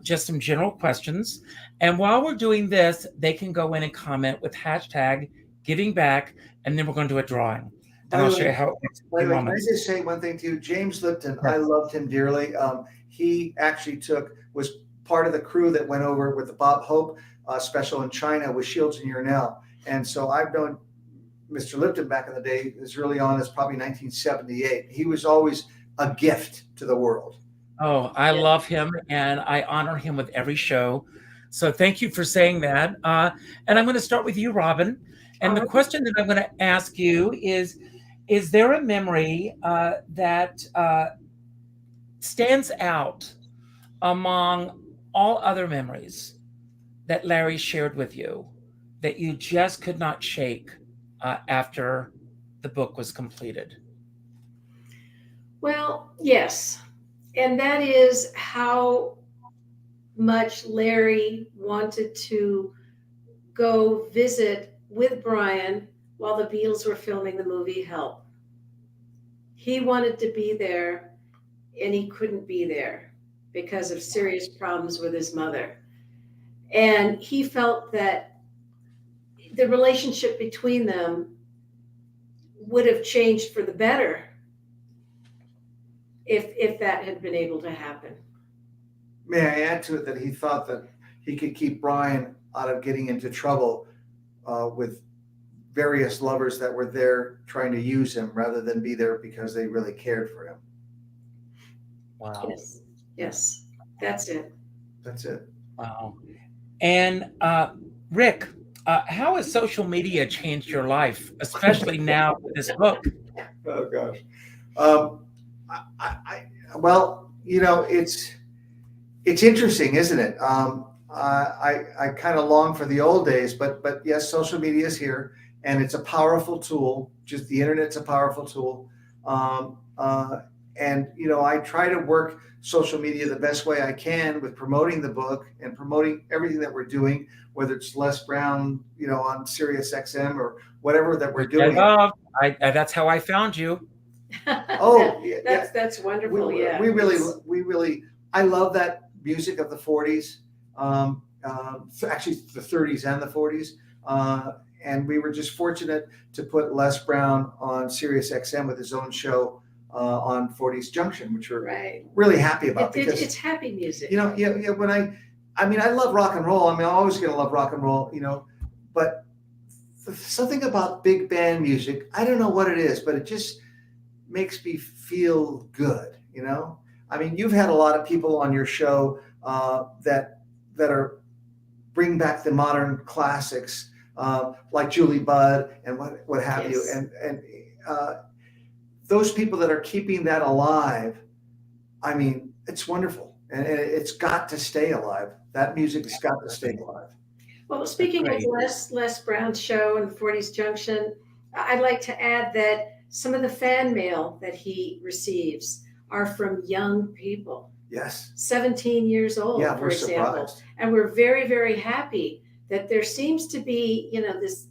just some general questions. And while we're doing this, they can go in and comment with hashtag giving back, and then we're going to do a drawing. And I'll show you how it works. By the way, can I just say one thing to you? James Lipton, I loved him dearly. He actually was part of the crew that went over with the Bob Hope special in China with Shields and Yarnell. And so I've known Mr. Lipton back in the day, as early on as probably 1978. He was always a gift to the world. Oh, I love him, and I honor him with every show. So thank you for saying that. And I'm going to start with you, Robin. And the question that I'm going to ask you is there a memory that stands out among all other memories that Larry shared with you that you just could not shake after the book was completed? Well, yes. And that is how much Larry wanted to go visit with Brian while the Beatles were filming the movie Help. He wanted to be there, and he couldn't be there because of serious problems with his mother. And he felt that the relationship between them would have changed for the better if that had been able to happen. May I add to it that he thought that he could keep Brian out of getting into trouble with various lovers that were there trying to use him rather than be there because they really cared for him. Wow. Yes, that's it. That's it. Wow. And Rick, how has social media changed your life, especially now with this book? Oh gosh. Well, you know, it's interesting, isn't it? I kind of long for the old days, but yes, social media is here, and it's a powerful tool. Just the internet's a powerful tool. And you know, I try to work social media the best way I can with promoting the book and promoting everything that we're doing, whether it's Les Brown, you know, on Sirius XM or whatever that we're doing. That's how I found you. Oh, yeah, that's wonderful. We really, I love that music of the 40s, actually the 30s and the 40s. And we were just fortunate to put Les Brown on Sirius XM with his own show on 40s Junction, which we're really happy about because it's happy music. You know, yeah. When I love rock and roll. I mean, I'm always going to love rock and roll, you know, but something about big band music, I don't know what it is, but it just makes me feel good, you know? I mean, you've had a lot of people on your show that are bring back the modern classics, like Julie Budd and what have you. And those people that are keeping that alive, I mean, it's wonderful. And it's got to stay alive. That music's got to stay alive. Well, speaking of Les Brown's show and the 40s Junction, I'd like to add that some of the fan mail that he receives are from young people. Yes. 17 years old, Yeah, for we're example. surprised. And we're very, very happy that there seems to be, this,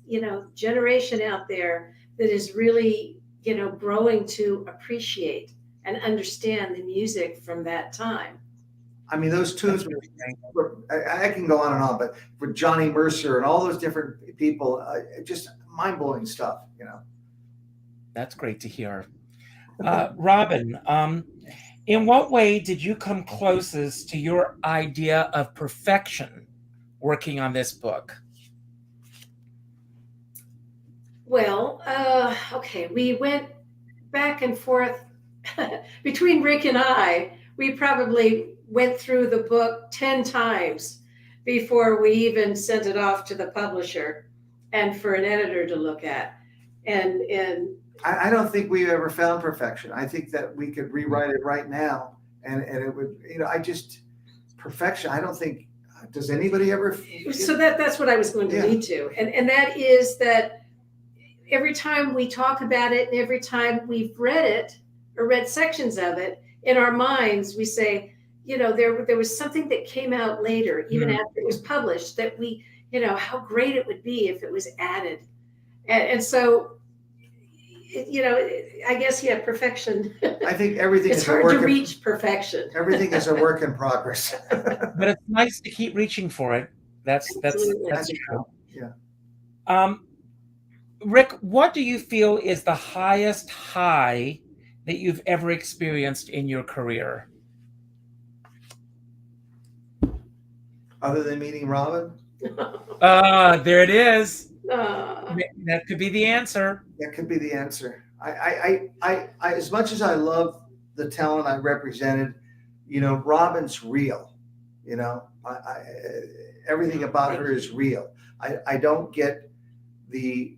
generation out there that is really, growing to appreciate and understand the music from that time. I mean, those tunes, I can go on and on, but for Johnny Mercer and all those different people, just mind-blowing stuff, That's great to hear. Robin, in what way did you come closest to your idea of perfection working on this book? Well, okay, we went back and forth between Rick and I. We probably went through the book 10 times before we even sent it off to the publisher and for an editor to look at. And I don't think we've ever found perfection. I think that we could rewrite it right now, and it would, perfection. I don't think. Does anybody ever? So that's what I was going to lead to, and that is that every time we talk about it, and every time we've read it or read sections of it, in our minds we say, there was something that came out later, even after it was published, that we, how great it would be if it was added, and so. I guess, perfection. I think everything it's is hard a work to reach perfection. Everything is a work in progress. But it's nice to keep reaching for it. That's true. Yeah. Rick, what do you feel is the highest high that you've ever experienced in your career? Other than meeting Robin? There it is. That could be the answer. That could be the answer. I as much as I love the talent I represented, Robin's real. Everything about her is real. I don't get the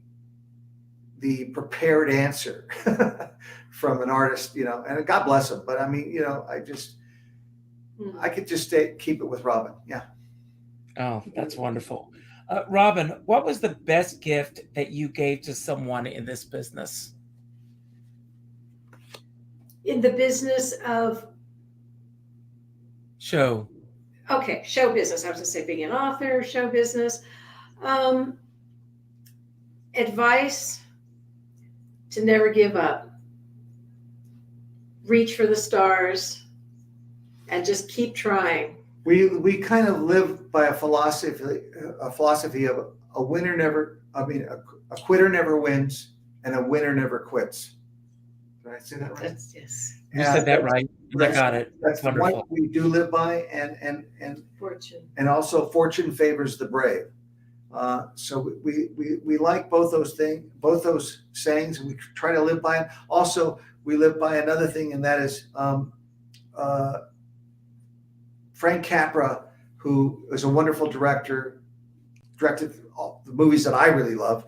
prepared answer from an artist, and God bless him. But I mean, I could just keep it with Robin. Yeah. Oh, that's wonderful. Robin, what was the best gift that you gave to someone in this business? In the business of? Show business. I was going to say being an author, show business. Advice to never give up. Reach for the stars and just keep trying. We kind of live by a philosophy of a quitter never wins and a winner never quits. Did I say that right? Yes. You said that right. I got it. That's wonderful. What we do live by, and fortune. And also fortune favors the brave. So we like both those sayings, and we try to live by it. Also, we live by another thing, and that is Frank Capra, who is a wonderful director, directed all the movies that I really love.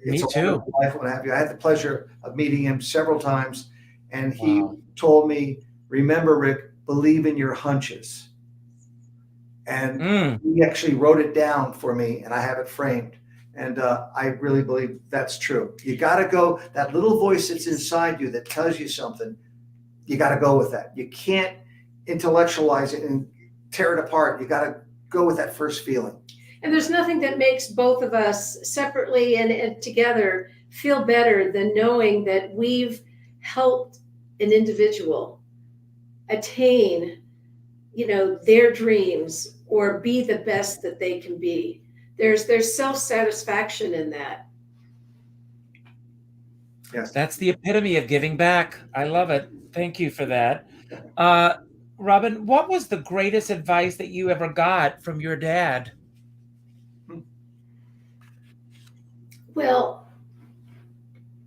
Me too. Life, what have you. I had the pleasure of meeting him several times, and he told me, "Remember, Rick, believe in your hunches." And he actually wrote it down for me, and I have it framed. And I really believe that's true. You got to go, that little voice that's inside you that tells you something, you got to go with that. You can't intellectualize it and tear it apart. You got to go with that first feeling. And there's nothing that makes both of us separately and together feel better than knowing that we've helped an individual attain, their dreams or be the best that they can be. There's self-satisfaction in that. Yes. That's the epitome of giving back. I love it. Thank you for that. Robin, what was the greatest advice that you ever got from your dad? Well,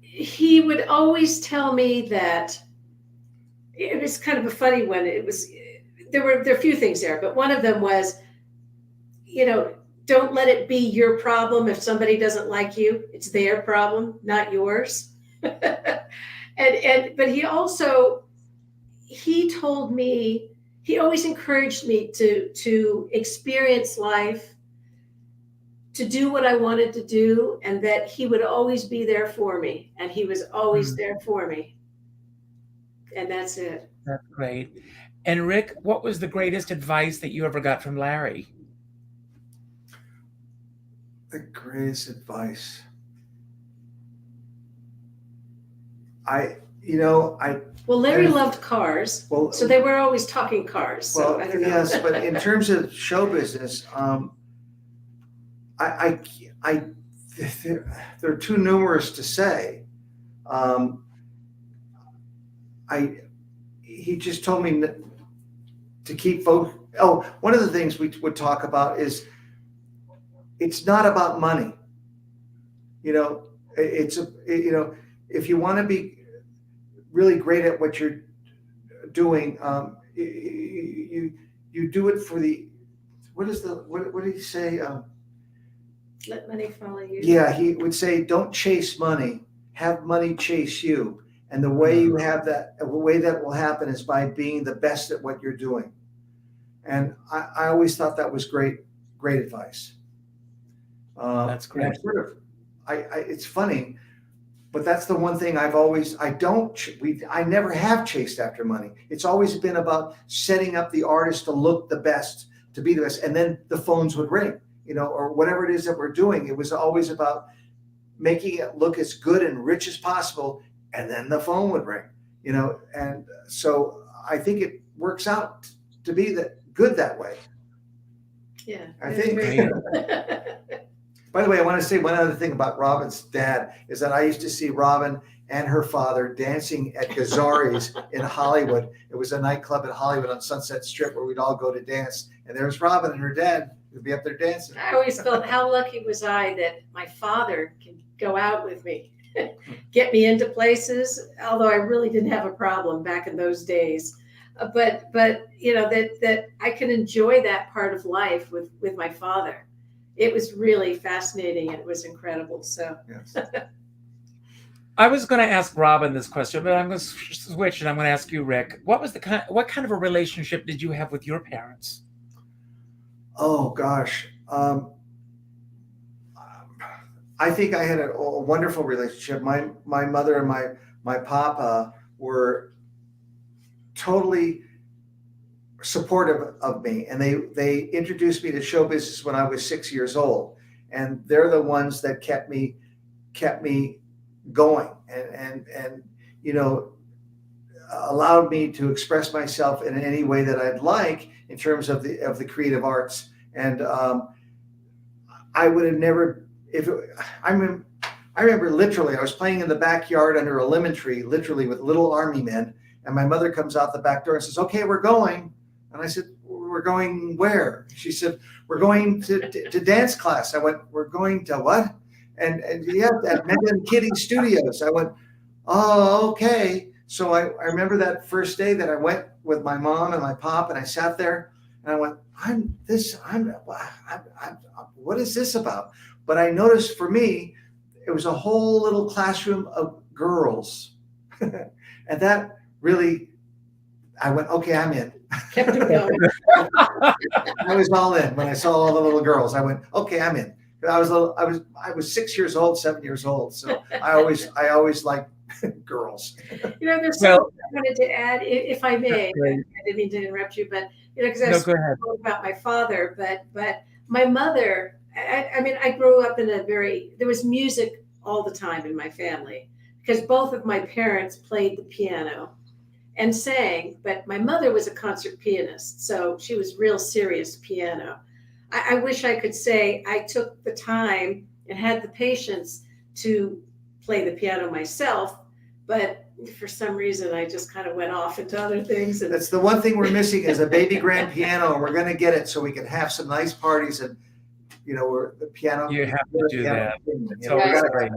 he would always tell me that it was kind of a funny one. There are a few things there, but one of them was, don't let it be your problem if somebody doesn't like you. It's their problem, not yours. But he told me, he always encouraged me to experience life, to do what I wanted to do, and that he would always be there for me. And he was always there for me. And that's it. That's great. And Rick, what was the greatest advice that you ever got from Larry? The greatest advice. Well, Larry loved cars, so they were always talking cars. So I don't know. Yes, but in terms of show business, they're too numerous to say. He just told me to keep focused. Oh, one of the things we would talk about is it's not about money. If you want to be really great at what you're doing, you do it for the, what did he say? Let money follow you. Yeah, he would say, don't chase money, have money chase you. And the way you have that, the way that will happen is by being the best at what you're doing. And I always thought that was great advice. That's great. It's funny, but that's the one thing I never have chased after money. It's always been about setting up the artist to look the best, to be the best. And then the phones would ring, or whatever it is that we're doing. It was always about making it look as good and rich as possible. And then the phone would ring, and so I think it works out to be good that way. Yeah. I think. By the way, I want to say one other thing about Robin's dad is that I used to see Robin and her father dancing at Gazzari's in Hollywood. It was a nightclub in Hollywood on Sunset Strip where we'd all go to dance. And there was Robin and her dad who'd be up there dancing. I always felt, how lucky was I that my father could go out with me, get me into places, although I really didn't have a problem back in those days. But that I can enjoy that part of life with my father. It was really fascinating and it was incredible. So yes. I was going to ask Robin this question, but I'm going to switch and I'm going to ask you, Rick. What kind of a relationship did you have with your parents? Oh gosh, I think I had a wonderful relationship. My mother and my papa were totally supportive of me, and they introduced me to show business when I was 6 years old, and they're the ones that kept me going and allowed me to express myself in any way that I'd like in terms of the creative arts. And I would have never, I remember literally I was playing in the backyard under a lemon tree, literally with little army men, and my mother comes out the back door and says, "Okay, we're going." And I said, "We're going where?" She said, "We're going to dance class." I went, "We're going to what?" And yeah, at Megan Kitty Studios. I went, "Oh, okay." So I remember that first day that I went with my mom and my pop, and I sat there and I went, what is this about? But I noticed for me, it was a whole little classroom of girls. And that really, I went, okay, I'm in. kept it going. I was all in when I saw all the little girls. I went, okay, I'm in. I was 6 years old, 7 years old. So I always liked girls. There's something I wanted to add, if I may. I didn't mean to interrupt you, but because I spoke about my father, but my mother. I mean, I grew up in there was music all the time in my family because both of my parents played the piano and sang, but my mother was a concert pianist, so she was real serious piano. I wish I could say I took the time and had the patience to play the piano myself, but for some reason I just kind of went off into other things. And that's the one thing we're missing is a baby grand piano, and we're going to get it so we can have some nice parties and we're the piano. You have to do that. It's always great.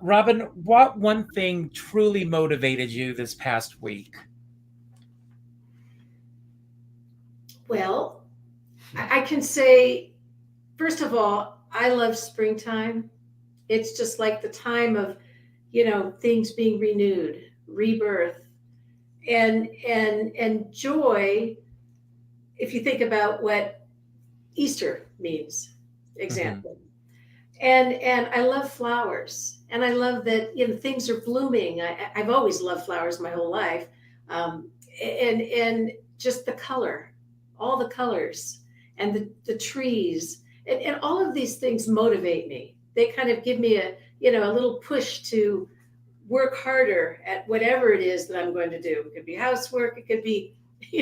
Robin, what one thing truly motivated you this past week? Well, I can say, first of all, I love springtime. It's just like the time of, things being renewed, rebirth, and joy. If you think about what Easter means, example. Mm-hmm. And I love flowers, and I love that things are blooming. I've always loved flowers my whole life, and just the color, all the colors, and the trees, and all of these things motivate me. They kind of give me a little push to work harder at whatever it is that I'm going to do. It could be housework, it could be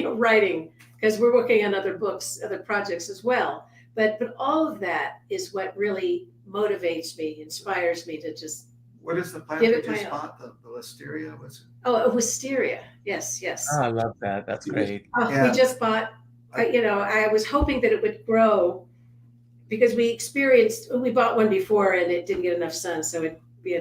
writing, because we're working on other books, other projects as well. But all of that is what really motivates me, inspires me to just. What is the plant Give we it my just all. bought? The wisteria? What's it? Oh, a wisteria. Yes. Oh, I love that. That's great. Yeah. We just bought, I was hoping that it would grow, because we bought one before and it didn't get enough sun. So it, we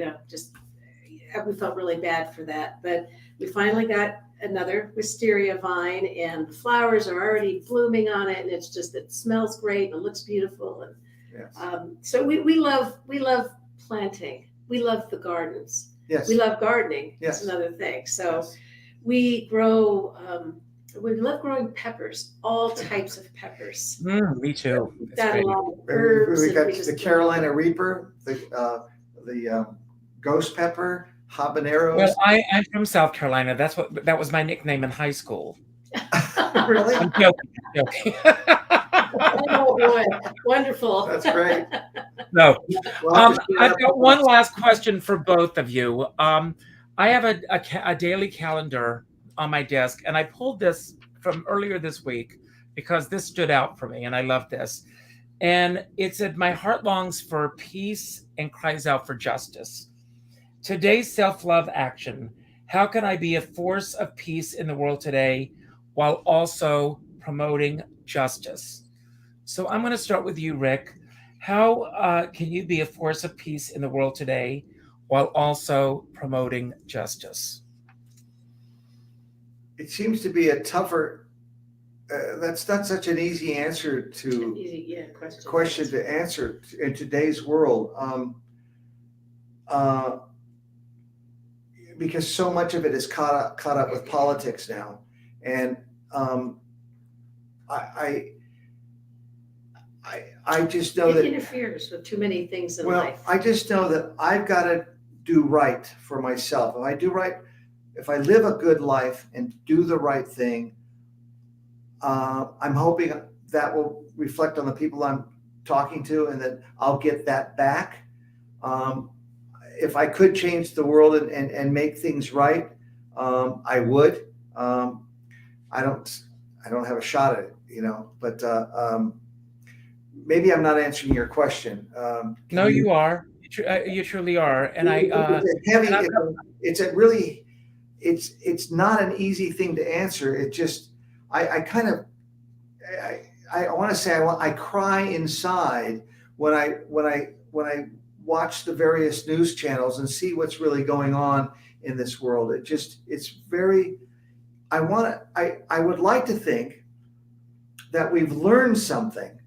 felt really bad for that. But we finally got another wisteria vine, and the flowers are already blooming on it. And it smells great and it looks beautiful. And Yes. so we love planting. We love the gardens. Yes. We love gardening. Yes. That's another thing. So Yes. we grow, we love growing peppers, all types of peppers. Me too. We've It's got a great. lot of herbs. We and got we just the Carolina Reaper, the ghost pepper, habaneros. Well, I'm from South Carolina. That was my nickname in high school. Really? I'm joking. Oh boy, wonderful. That's great. No. Well, I've got one last question for both of you. I have a daily calendar on my desk, and I pulled this from earlier this week because this stood out for me, and I love this. And it said, "My heart longs for peace and cries out for justice. Today's self-love action. How can I be a force of peace in the world today while also promoting justice?" So I'm going to start with you, Rick. How can you be a force of peace in the world today while also promoting justice? it seems to be a tougher. That's not such an easy answer to Easy, question to answer in today's world. Because so much of it is caught up with politics now, and I just know It that interferes with too many things in life. I just know that I've got to do right for myself. If I live a good life and do the right thing, I'm hoping that will reflect on the people I'm talking to, and that I'll get that back. If I could change the world and make things right, I would. I don't have a shot at it, but maybe I'm not answering your question. No, you are. You truly are. And it's not an easy thing to answer. It just, I want to say I cry inside when I watch the various news channels and see what's really going on in this world. It's very, I would like to think that we've learned something,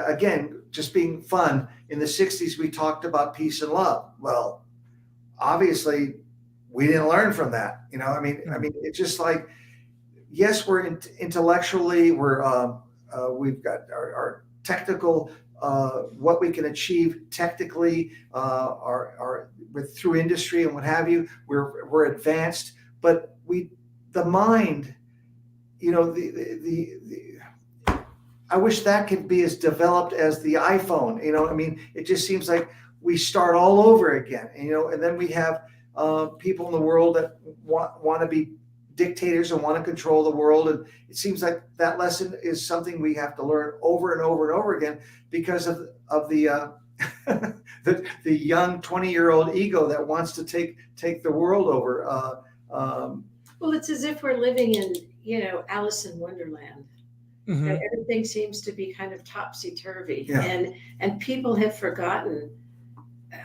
again, just being fun. In the 60s, we talked about peace and love. Well, obviously we didn't learn from that. I mean, it's just like, yes, we're intellectually, we've got our technical, what we can achieve technically, through industry and what have you. We're advanced, but the mind, I wish that could be as developed as the iPhone. It just seems like we start all over again. And then we have people in the world that want to be dictators and want to control the world. And it seems like that lesson is something we have to learn over and over and over again because of the the young 20-year-old ego that wants to take the world over. Well, it's as if we're living in, Alice in Wonderland. Mhm. Everything seems to be kind of topsy-turvy. Yeah. And people have forgotten,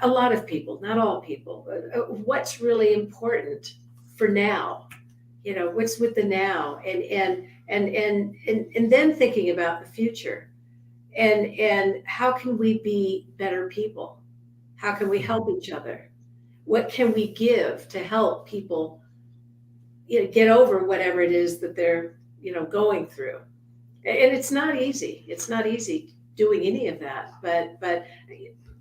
a lot of people, not all people, what's really important for now. What's with the now, and then thinking about the future, and how can we be better people? How can we help each other? What can we give to help people, get over whatever it is that they're, going through? And it's not easy. It's not easy doing any of that, but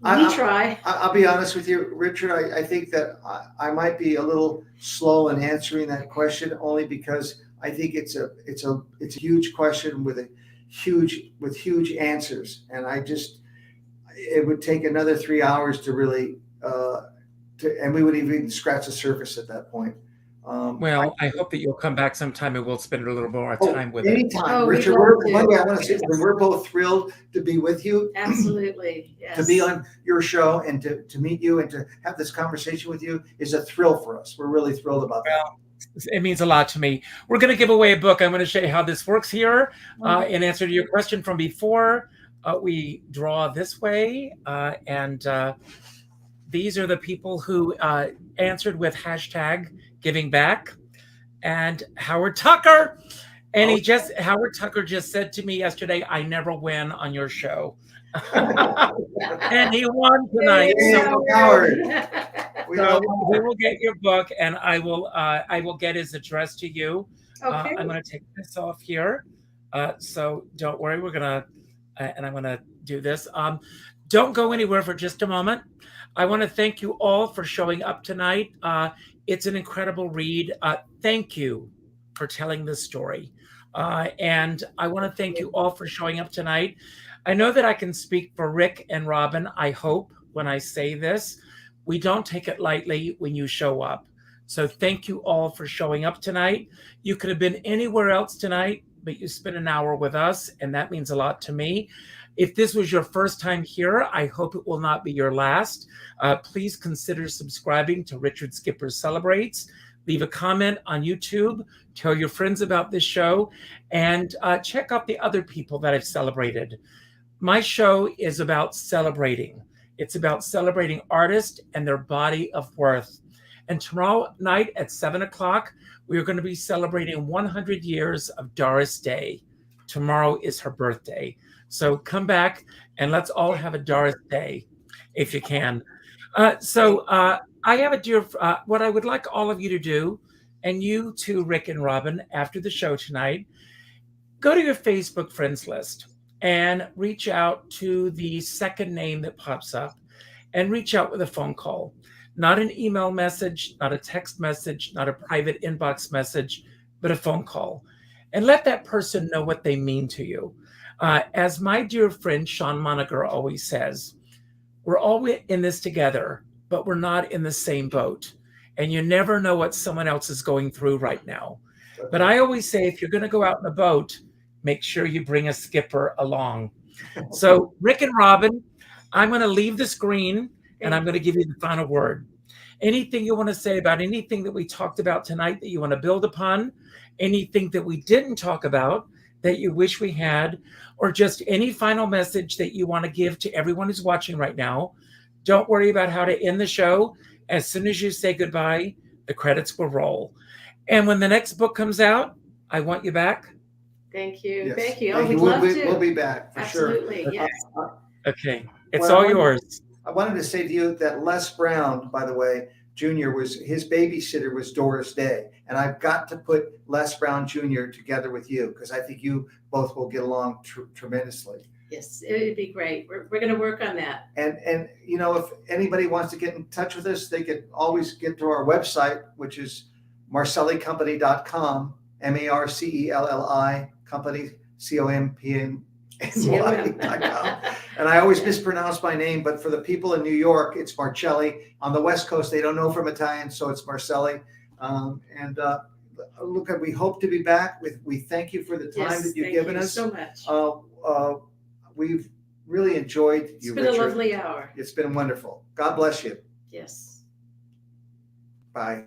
We try. I'll be honest with you, Richard. I think that I might be a little slow in answering that question, only because I think it's a huge question with huge answers, and it would take another 3 hours to really and we wouldn't even scratch the surface at that point. Well, I hope that you'll come back sometime and we'll spend a little more time with it. Anytime, we'd Richard. love to. One day I want to say we're both thrilled to be with you. Absolutely, yes. To be on your show and to meet you and to have this conversation with you is a thrill for us. We're really thrilled about that. Well, it means a lot to me. We're going to give away a book. I'm going to show you how this works here. In answer to your question from before, we draw this way, and these are the people who answered with hashtag giving back. And Howard Tucker. And Howard Tucker just said to me yesterday, I never win on your show. And he won tonight. So, Howard, so we will get your book, and I will get his address to you. Okay. I'm going to take this off here. So don't worry, we're going to, and I'm going to do this. Don't go anywhere for just a moment. I want to thank you all for showing up tonight. It's an incredible read. Thank you for telling this story. And I want to thank you all for showing up tonight. I know that I can speak for Rick and Robin, I hope, when I say this. We don't take it lightly when you show up. So thank you all for showing up tonight. You could have been anywhere else tonight, but you spent an hour with us, and that means a lot to me. If this was your first time here, I hope it will not be your last. Please consider subscribing to Richard Skipper Celebrates. Leave a comment on YouTube. Tell your friends about this show. And check out the other people that I've celebrated. My show is about celebrating. It's about celebrating artists and their body of worth. And tomorrow night at 7 o'clock, we are going to be celebrating 100 years of Doris Day. Tomorrow is her birthday. So come back and let's all have a Doris Day, if you can. I have a dear, what I would like all of you to do, and you too, Rick and Robin, after the show tonight, go to your Facebook friends list and reach out to the second name that pops up and reach out with a phone call. Not an email message, not a text message, not a private inbox message, but a phone call. And let that person know what they mean to you. As my dear friend Sean Moniger always says, we're all in this together, but we're not in the same boat. And you never know what someone else is going through right now. But I always say, if you're going to go out in a boat, make sure you bring a skipper along. So Rick and Robin, I'm going to leave the screen and I'm going to give you the final word. Anything you want to say about anything that we talked about tonight that you want to build upon, anything that we didn't talk about that you wish we had, or just any final message that you want to give to everyone who's watching right now. Don't worry about how to end the show. As soon as you say goodbye, the credits will roll. And when the next book comes out, I want you back. Thank you. Yes. Thank you. Thank We'd you. love to. We'll be back for Absolutely, sure. yes. Okay, it's all yours. I wanted to say to you that Les Brown, by the way, Jr. his babysitter was Doris Day. And I've got to put Les Brown Jr. together with you because I think you both will get along tremendously. Yes, it would be great. We're going to work on that. And you know, if anybody wants to get in touch with us, they could always get to our website, which is marcellicompany.com, MARCELLI company, COMPNY.com. And I always mispronounce my name, but for the people in New York, it's Marcelli. On the West Coast, they don't know from Italian, so it's Marcelli. Look, we hope to be back. We thank you for the time that you've given us. So much. We've really enjoyed you, It's been Richard. a lovely hour. It's been wonderful. God bless you. Yes. Bye.